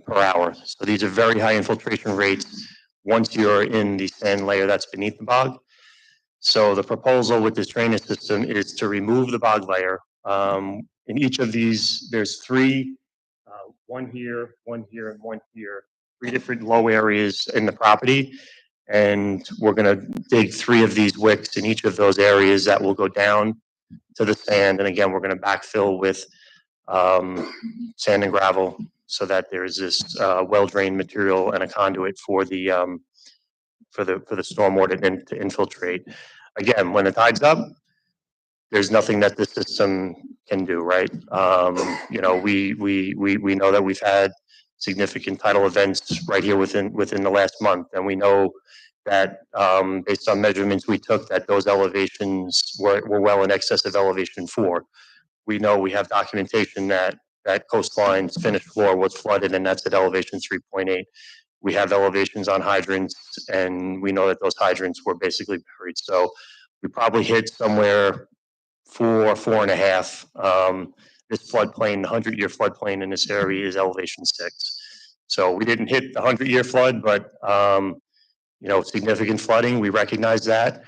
hour. So these are very high infiltration rates once you're in the sand layer that's beneath the bog. So the proposal with this drainage system is to remove the bog layer, In each of these, there's three, one here, and one here, three different low areas in the property. And we're gonna dig three of these wicks in each of those areas that will go down to the sand. And again, we're gonna backfill with sand and gravel so that there's this well-drained material and a conduit for the stormwater to infiltrate. Again, when the tide's up, there's nothing that the system can do, right? You know, we know that we've had significant tidal events right here within the last month, and we know that based on measurements we took, that those elevations were well in excess of elevation 4. We know we have documentation that coastline's finished floor was flooded, and that's at elevation 3.8. We have elevations on hydrants, and we know that those hydrants were basically buried. So we probably hit somewhere 4.5. This floodplain, the 100-year floodplain in this area is elevation 6. So we didn't hit the 100-year flood, but you know, significant flooding, we recognize that.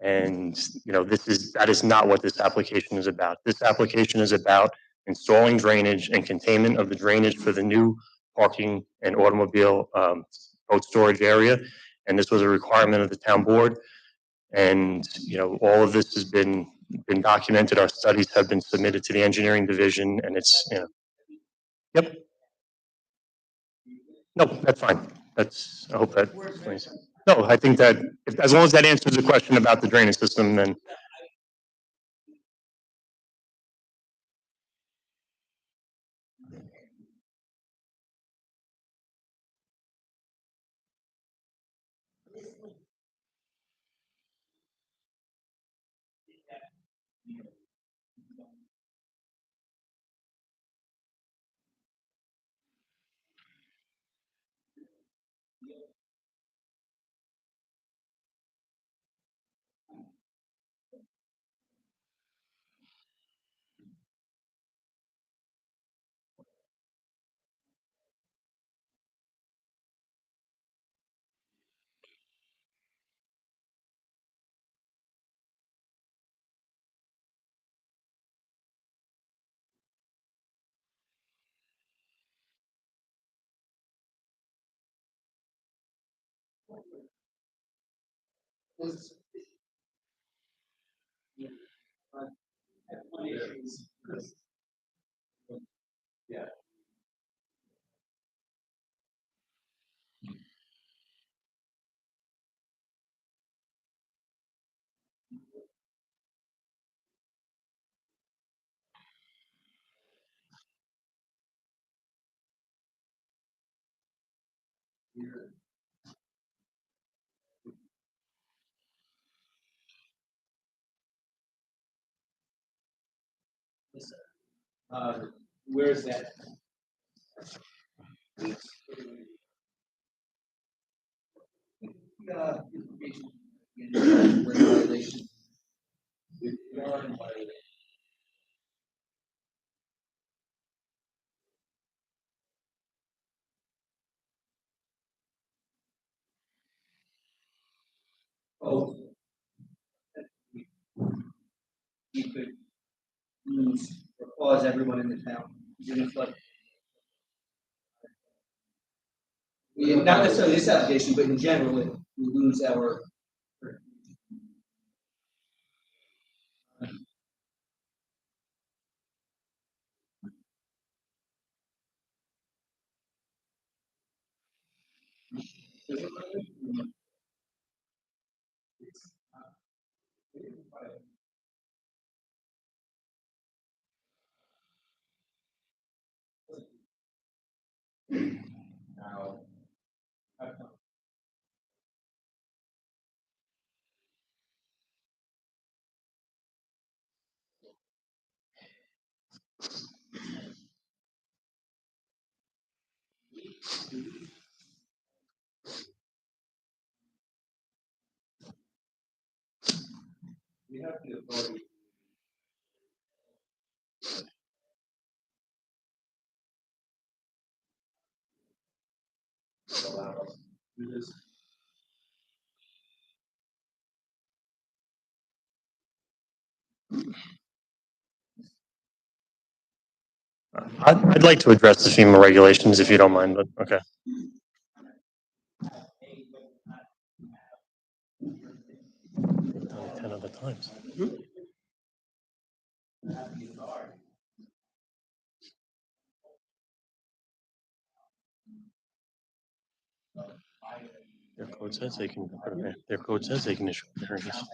And you know, that is not what this application is about. This application is about installing drainage and containment of the drainage for the new parking and automobile boat storage area. And this was a requirement of the town board. And you know, all of this has been documented. Our studies have been submitted to the engineering division, and it's, you know, yep. No, that's fine. That's, I hope that explains. No, I think that as long as that answers the question about the drainage system, then. Yeah. Where is that? Information in violation. We are in violation. Oh. We could lose or cause everyone in the town in a flood. Not necessarily this application, but in general, we lose our. Now, we have the authority. To allow us to do this. I'd like to address the FEMA regulations if you don't mind, but okay. Done it 10 other times. Their code says they can, their code says they can issue variance.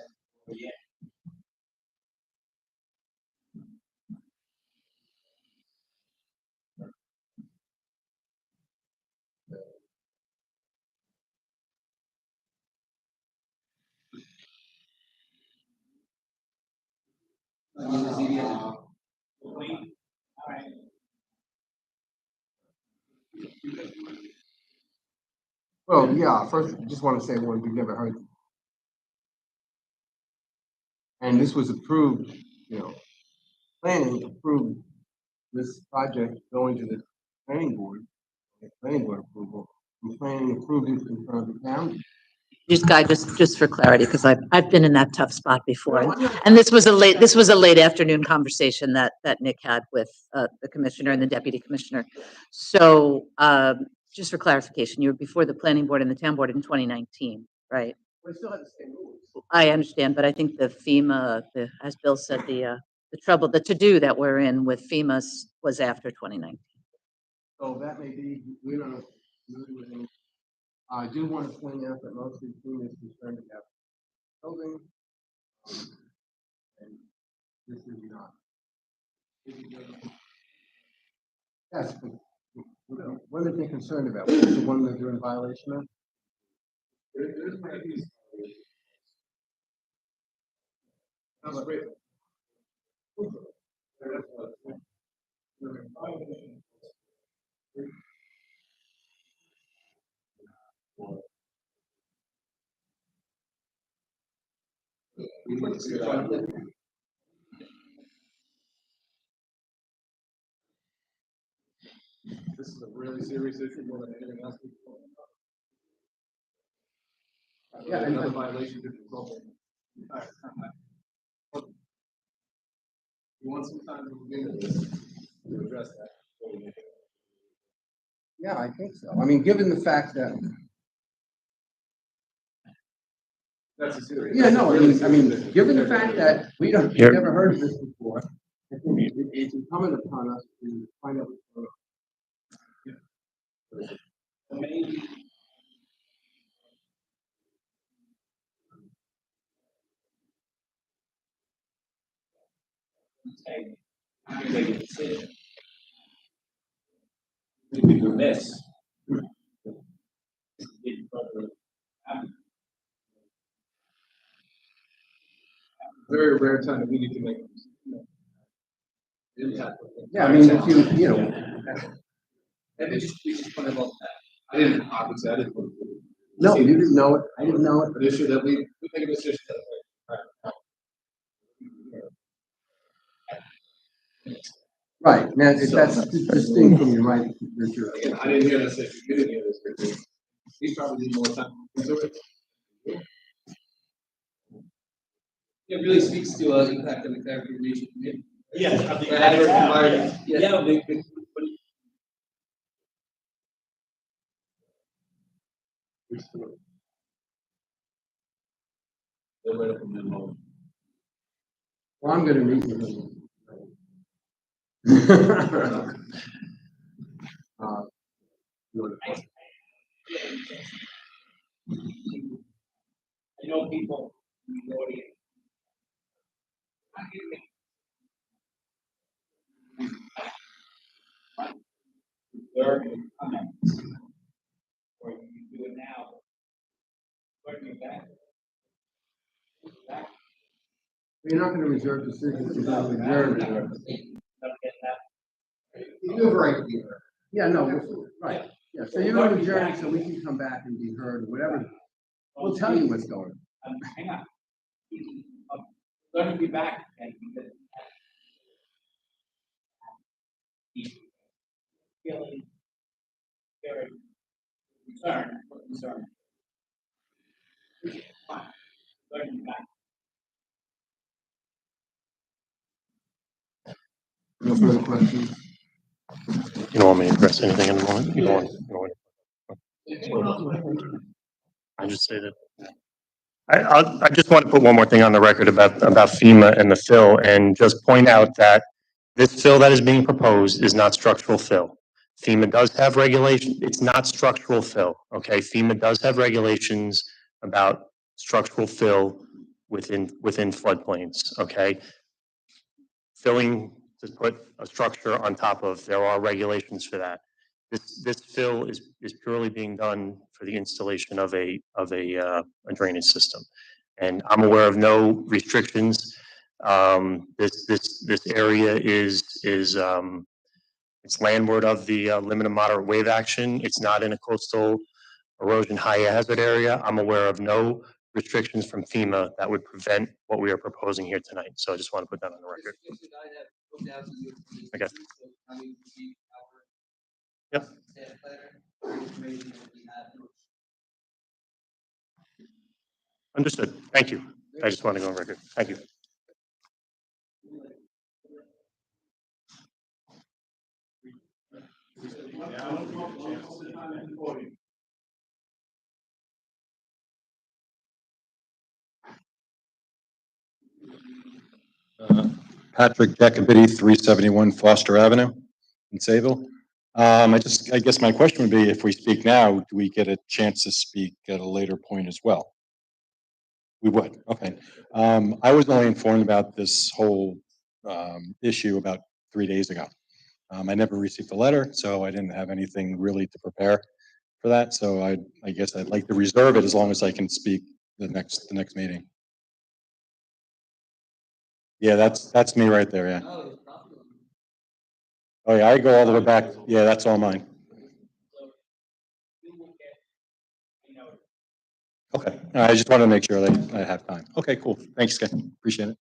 Well, yeah, first, I just want to say one, we've never heard. And this was approved, planning approved this project going to the planning board approval. And planning approved it in front of the town. Just for clarity, because I've been in that tough spot before. And this was a late afternoon conversation that Nick had with the commissioner and the deputy commissioner. So just for clarification, you were before the planning board and the town board in 2019, right? We still have the same rules. I understand, but I think the FEMA, as Bill said, the to-do that we're in with FEMA was after 2019. So that may be, we don't know. I do want to point out that most of the team is concerned about building. And this is not. Yes, but what are they concerned about? What's the one that they're in violation of? This is a really serious issue more than anything else. Yeah, and another violation could result in. You want some time to address that. Yeah, I think so. I mean, given the fact that. That's a serious. Yeah, no, I mean, given the fact that we've never heard of this before, I think it's incumbent upon us to find out what's going on. Maybe. Make a decision. We'd be remiss. Very rare time that we need to make. Yeah, I mean, if you know. And we just put about that. I didn't, obviously, I didn't. No, you didn't know it. I didn't know it. But issue that we make a decision. Right, now, if that's distinct from your right. Again, I didn't hear this issue, you didn't hear this issue. He probably need more time to do it. It really speaks to impact of the characterization. Yeah. The adverse environment. Yeah. Well, I'm gonna meet with him. I know people in the audience. Learn your comments. Or you can do it now. Learn your back. You're not gonna reserve decisions, you're gonna adjourn. You do have a right to be heard. Yeah, no, right, yeah, so you're gonna adjourn so we can come back and be heard, or whatever. We'll tell you what's going on. Hang on. Learn to be back. And feeling very concerned. Fine. Learn to be back. No further questions? You don't want me to address anything in the moment? You don't want. I just say that. I just want to put one more thing on the record about FEMA and the fill, and just point out that this fill that is being proposed is not structural fill. FEMA does have regulation, it's not structural fill, okay? FEMA does have regulations about structural fill within floodplains, okay? Filling to put a structure on top of, there are regulations for that. This fill is purely being done for the installation of a drainage system. And I'm aware of no restrictions. This area is it's landward of the limit of moderate wave action. It's not in a coastal erosion high hazard area. I'm aware of no restrictions from FEMA that would prevent what we are proposing here tonight. So I just want to put that on the record. Okay. Yep. Understood. Thank you. I just want to go on record. Thank you. Patrick Jacobity, 371 Foster Avenue in Sayville. I guess my question would be, if we speak now, do we get a chance to speak at a later point as well? We would, okay. I was only informed about this whole issue about 3 days ago. I never received a letter, so I didn't have anything really to prepare for that. So I guess I'd like to reserve it as long as I can speak the next meeting. Yeah, that's me right there, yeah. Oh, yeah, I go all the way back. Yeah, that's all mine. Okay, I just want to make sure that I have time. Okay, cool. Thanks, Ken. Appreciate it.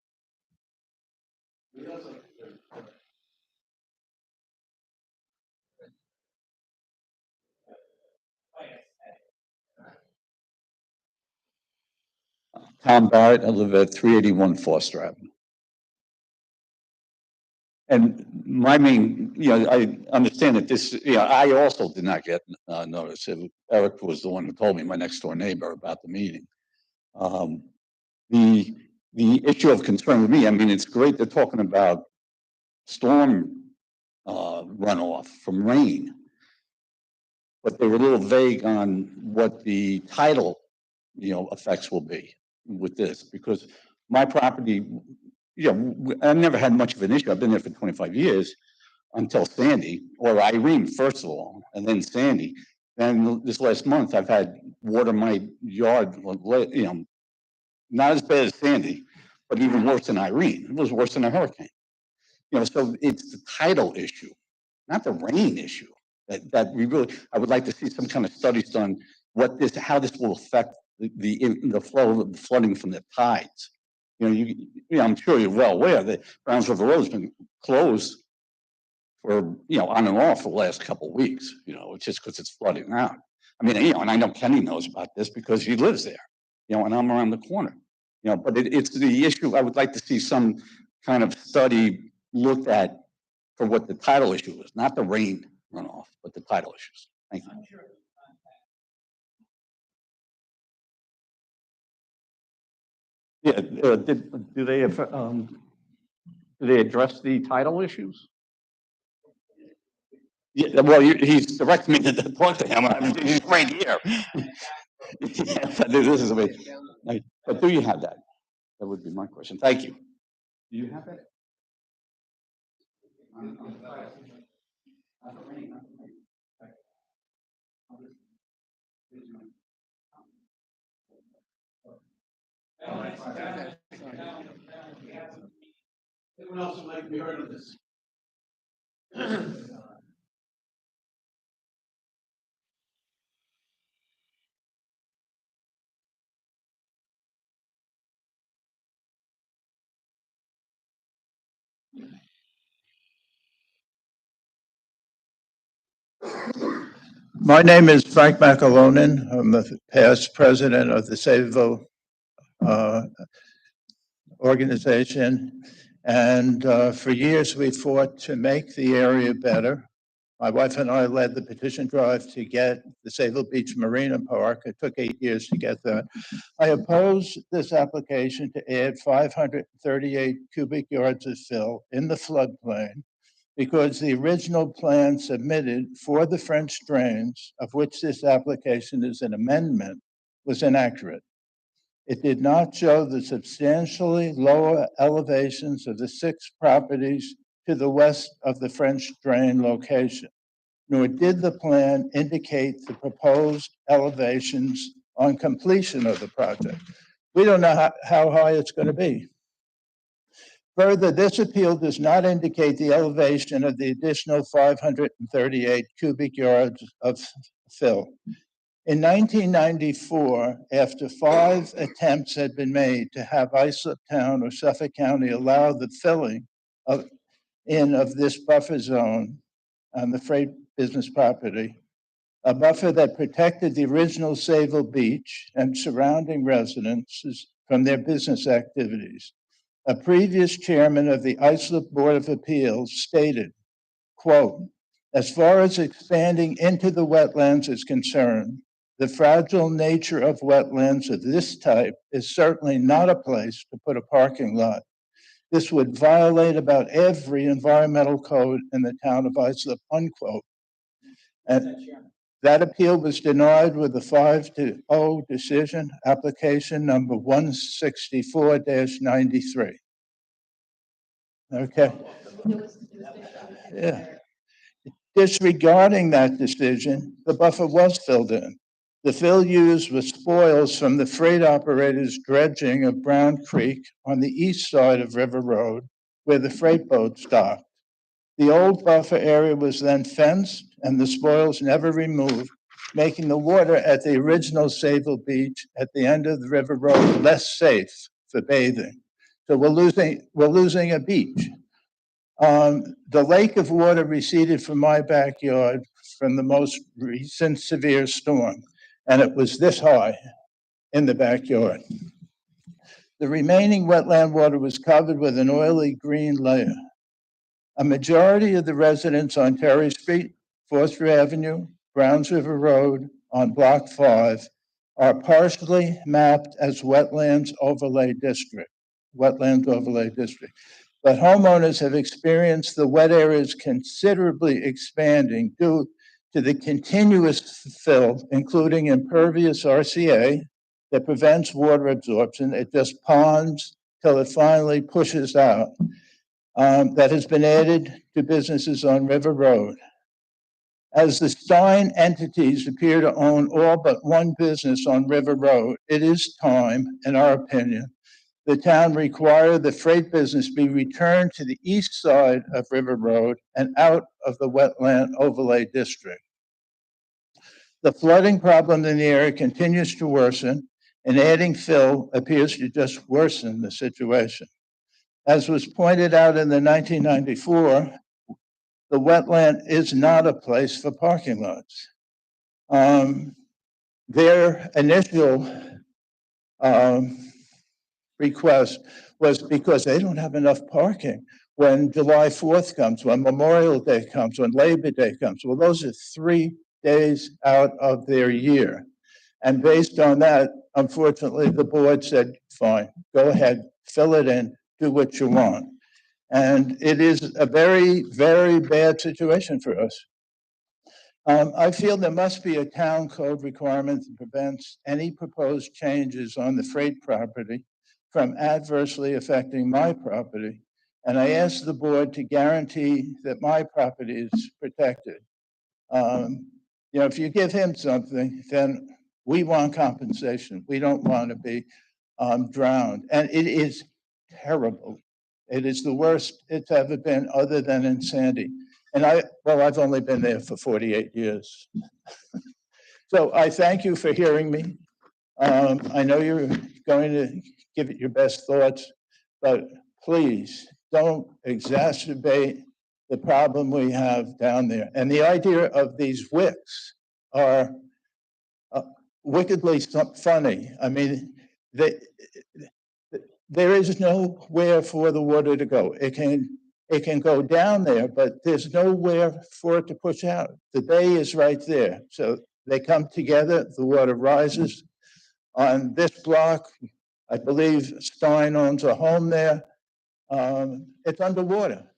Tom Barrett, I live at 381 Foster Avenue. And my main, I understand that this, I also did not get notice. Eric was the one who told me, my next door neighbor, about the meeting. The issue of concern with me, I mean, it's great they're talking about storm runoff from rain, but they were a little vague on what the tidal, effects will be with this, because my property, I've never had much of an issue. I've been there for 25 years until Sandy, or Irene, first of all, and then Sandy. And this last month, I've had water in my yard, not as bad as Sandy, but even worse than Irene. It was worse than a hurricane. So it's the tidal issue, not the rain issue. That we really, I would like to see some kind of studies done how this will affect the flow of the flooding from the tides. I'm sure you're well aware that Browns River Road has been closed for, on and off for the last couple of weeks, it's just because it's flooding out. I mean, and I know Kenny knows about this because he lives there, and I'm around the corner, but it's the issue. I would like to see some kind of study looked at for what the tidal issue is, not the rain runoff, but the tidal issues. Thank you. Yeah, do they address the tidal issues? Yeah, well, he's directing me to talk to him. He's right here. Yeah, this is amazing. But do you have that? That would be my question. Thank you. Do you have that? Anyone else would like to be heard on this? My name is Frank McAlonin. I'm the past president of the Sayville organization. And for years, we fought to make the area better. My wife and I led the petition drive to get the Sayville Beach Marina Park. It took 8 years to get that. I oppose this application to add 538 cubic yards of fill in the floodplain because the original plan submitted for the French drains, of which this application is an amendment, was inaccurate. It did not show the substantially lower elevations of the 6 properties to the west of the French drain location, nor did the plan indicate the proposed elevations on completion of the project. We don't know how high it's going to be. Further, this appeal does not indicate the elevation of the additional 538 cubic yards of fill. In 1994, after 5 attempts had been made to have Islip Town or Suffolk County allow the filling of this buffer zone on the freight business property, a buffer that protected the original Sayville Beach and surrounding residences from their business activities. A previous chairman of the Islip Board of Appeals stated, quote, "As far as expanding into the wetlands is concerned, the fragile nature of wetlands of this type is certainly not a place to put a parking lot. This would violate about every environmental code in the town of Islip," unquote. And that appeal was denied with a 5-0 decision, application number 164-93. Okay. Yeah. Disregarding that decision, the buffer was filled in. The fill used was spoils from the freight operator's dredging of Brown Creek on the east side of River Road, where the freight boat docked. The old buffer area was then fenced and the spoils never removed, making the water at the original Sayville Beach at the end of the River Road less safe for bathing. So we're losing a beach. The lake of water receded from my backyard from the most recent severe storm, and it was this high in the backyard. The remaining wetland water was covered with an oily green layer. A majority of the residents on Terry Street, Foster Avenue, Browns River Road on Block 5 are partially mapped as wetlands overlay district. But homeowners have experienced the wet areas considerably expanding due to the continuous fill, including impervious RCA that prevents water absorption. It just ponds till it finally pushes out. That has been added to businesses on River Road. As the Stein entities appear to own all but one business on River Road, it is time, in our opinion, the town require the freight business be returned to the east side of River Road and out of the wetland overlay district. The flooding problem in the area continues to worsen, and adding fill appears to just worsen the situation. As was pointed out in the 1994, the wetland is not a place for parking lots. Their initial request was because they don't have enough parking when July 4th comes, when Memorial Day comes, when Labor Day comes. Well, those are 3 days out of their year. And based on that, unfortunately, the board said, fine, go ahead, fill it in, do what you want. And it is a very, very bad situation for us. I feel there must be a town code requirement that prevents any proposed changes on the freight property from adversely affecting my property. And I ask the board to guarantee that my property is protected. If you give him something, then we want compensation. We don't want to be drowned. And it is terrible. It is the worst it's ever been, other than in Sandy. And I've only been there for 48 years. So I thank you for hearing me. I know you're going to give it your best thoughts, but please don't exacerbate the problem we have down there. And the idea of these wicks are wickedly funny. I mean, there is nowhere for the water to go. It can it can go down there, but there's nowhere for it to push out. The bay is right there. So they come together, the water rises. On this block, I believe Stein owns a home there. It's underwater.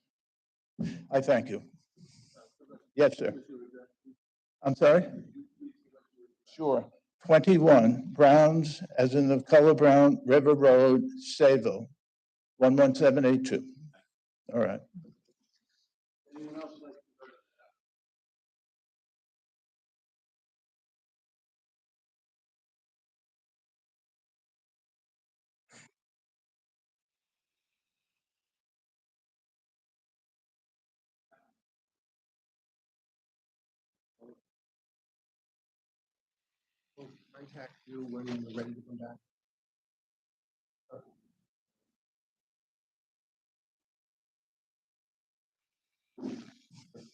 I thank you. Yes, sir. I'm sorry? Sure. 21 Browns, as in the color brown, River Road, Sayville, 11782. All right. Contact you when you're ready to come back.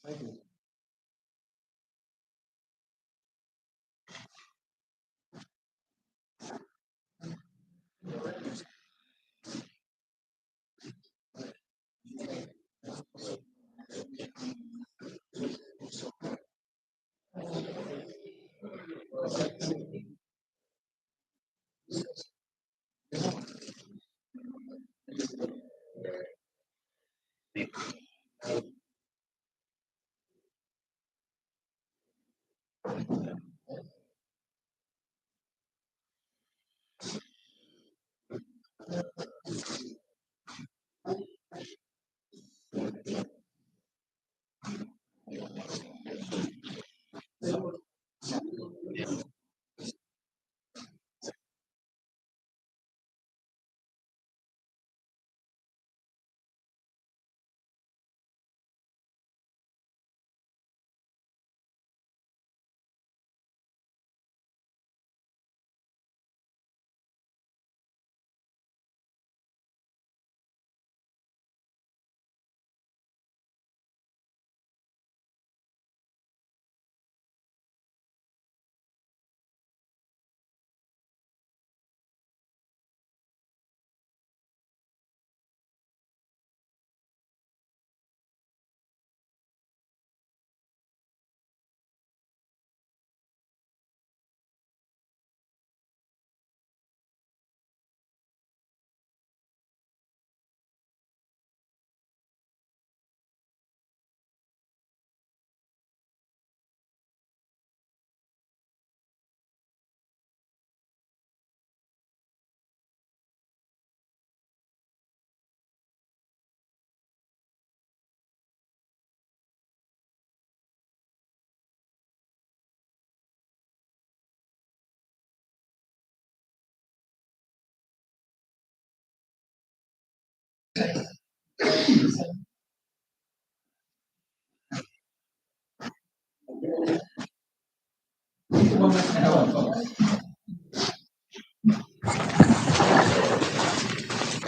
Thank you.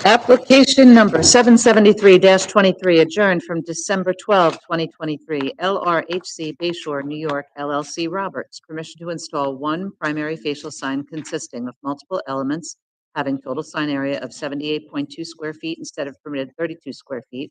Application number 773-23 adjourned from December 12, 2023. LRHC Bayshore, New York, LLC Roberts. Permission to install one primary facial sign consisting of multiple elements having total sign area of 78.2 square feet instead of permitted 32 square feet,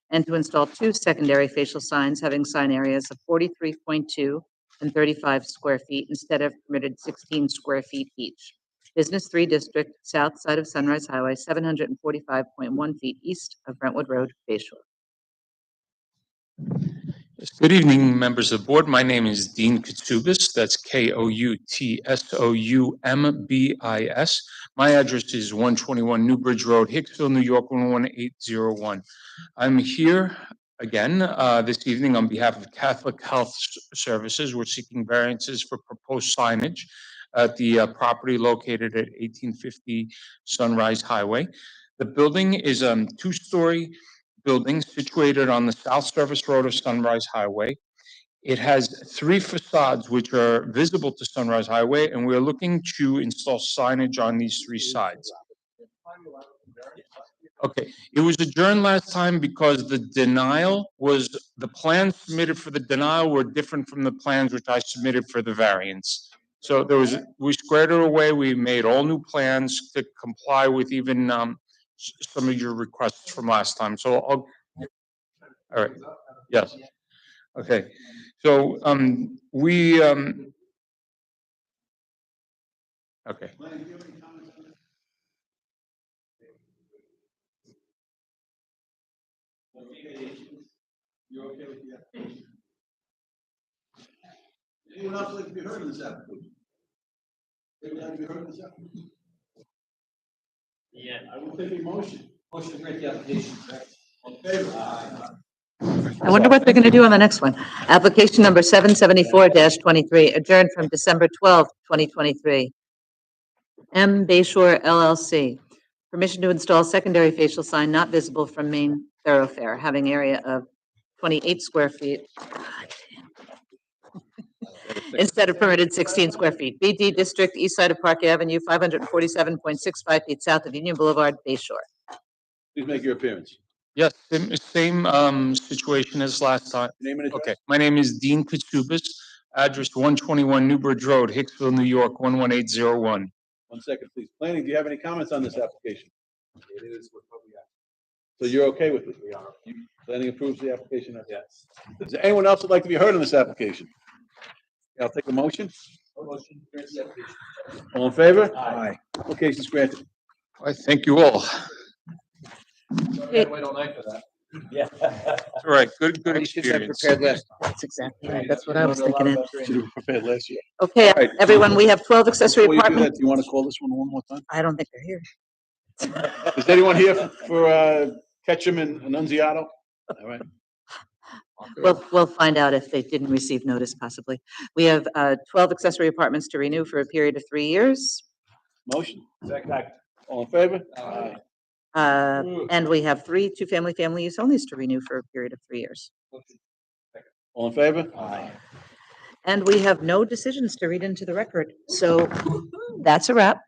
and to install two secondary facial signs having sign areas of 43.2 and 35 square feet instead of permitted 16 square feet each. Business 3 District, south side of Sunrise Highway, 745.1 feet east of Brentwood Road, Bayshore. Yes, good evening, members of the board. My name is Dean Katsubis. That's Koutsooumbis. My address is 121 New Bridge Road, Hicksville, New York, 11801. I'm here again this evening on behalf of Catholic Health Services. We're seeking variances for proposed signage at the property located at 1850 Sunrise Highway. The building is a two-story building situated on the south service road of Sunrise Highway. It has three facades which are visible to Sunrise Highway, and we're looking to install signage on these three sides. Okay, it was adjourned last time because the plans submitted for the denial were different from the plans which I submitted for the variance. So we squared it away. We made all new plans to comply with even some of your requests from last time. So All right, yes. Okay, so, we, okay. You're okay with the application? Anyone else like to be heard in this application? Anyone like to be heard in this application? Yeah. I will take a motion. Motion to grant the application. On favor? I wonder what they're going to do on the next one. Application number 774-23, adjourned from December 12th, 2023. M. Bayshore LLC. Permission to install secondary facial sign not visible from main thoroughfare, having area of 28 square feet instead of permitted 16 square feet. BD District, east side of Park Avenue, 547.65 feet south of Union Boulevard, Bayshore. Please make your appearance. Yes, same, situation as last time. Name and address? Okay, my name is Dean Katsubis, address 121 Newbridge Road, Hicksville, New York, 11801. 1 second, please. Planning, do you have any comments on this application? It is what we have. So you're okay with it? We are. Planning approves the application? Yes. Is there anyone else who'd like to be heard on this application? I'll take a motion. Motion to grant the application. All in favor? Aye. Application is granted. I thank you all. Wait all night for that. Yeah. All right, good You should have experience. prepared last. That's exactly right. That's what I was thinking. Should have prepared last year. Okay, All right. everyone, we have 12 accessory Before you do that, apartments. do you want to call this one more time? I don't think they're here. Is anyone here for Ketchum and Annunziato? All right. We'll find out if they didn't receive notice possibly. We have 12 accessory apartments to renew for a period of 3 years. Motion. Second. All in favor? Aye. And we have 3 two-family family use onlys to renew for a period of 3 years. All in favor? Aye. And we have no decisions to read into the record. So that's a wrap.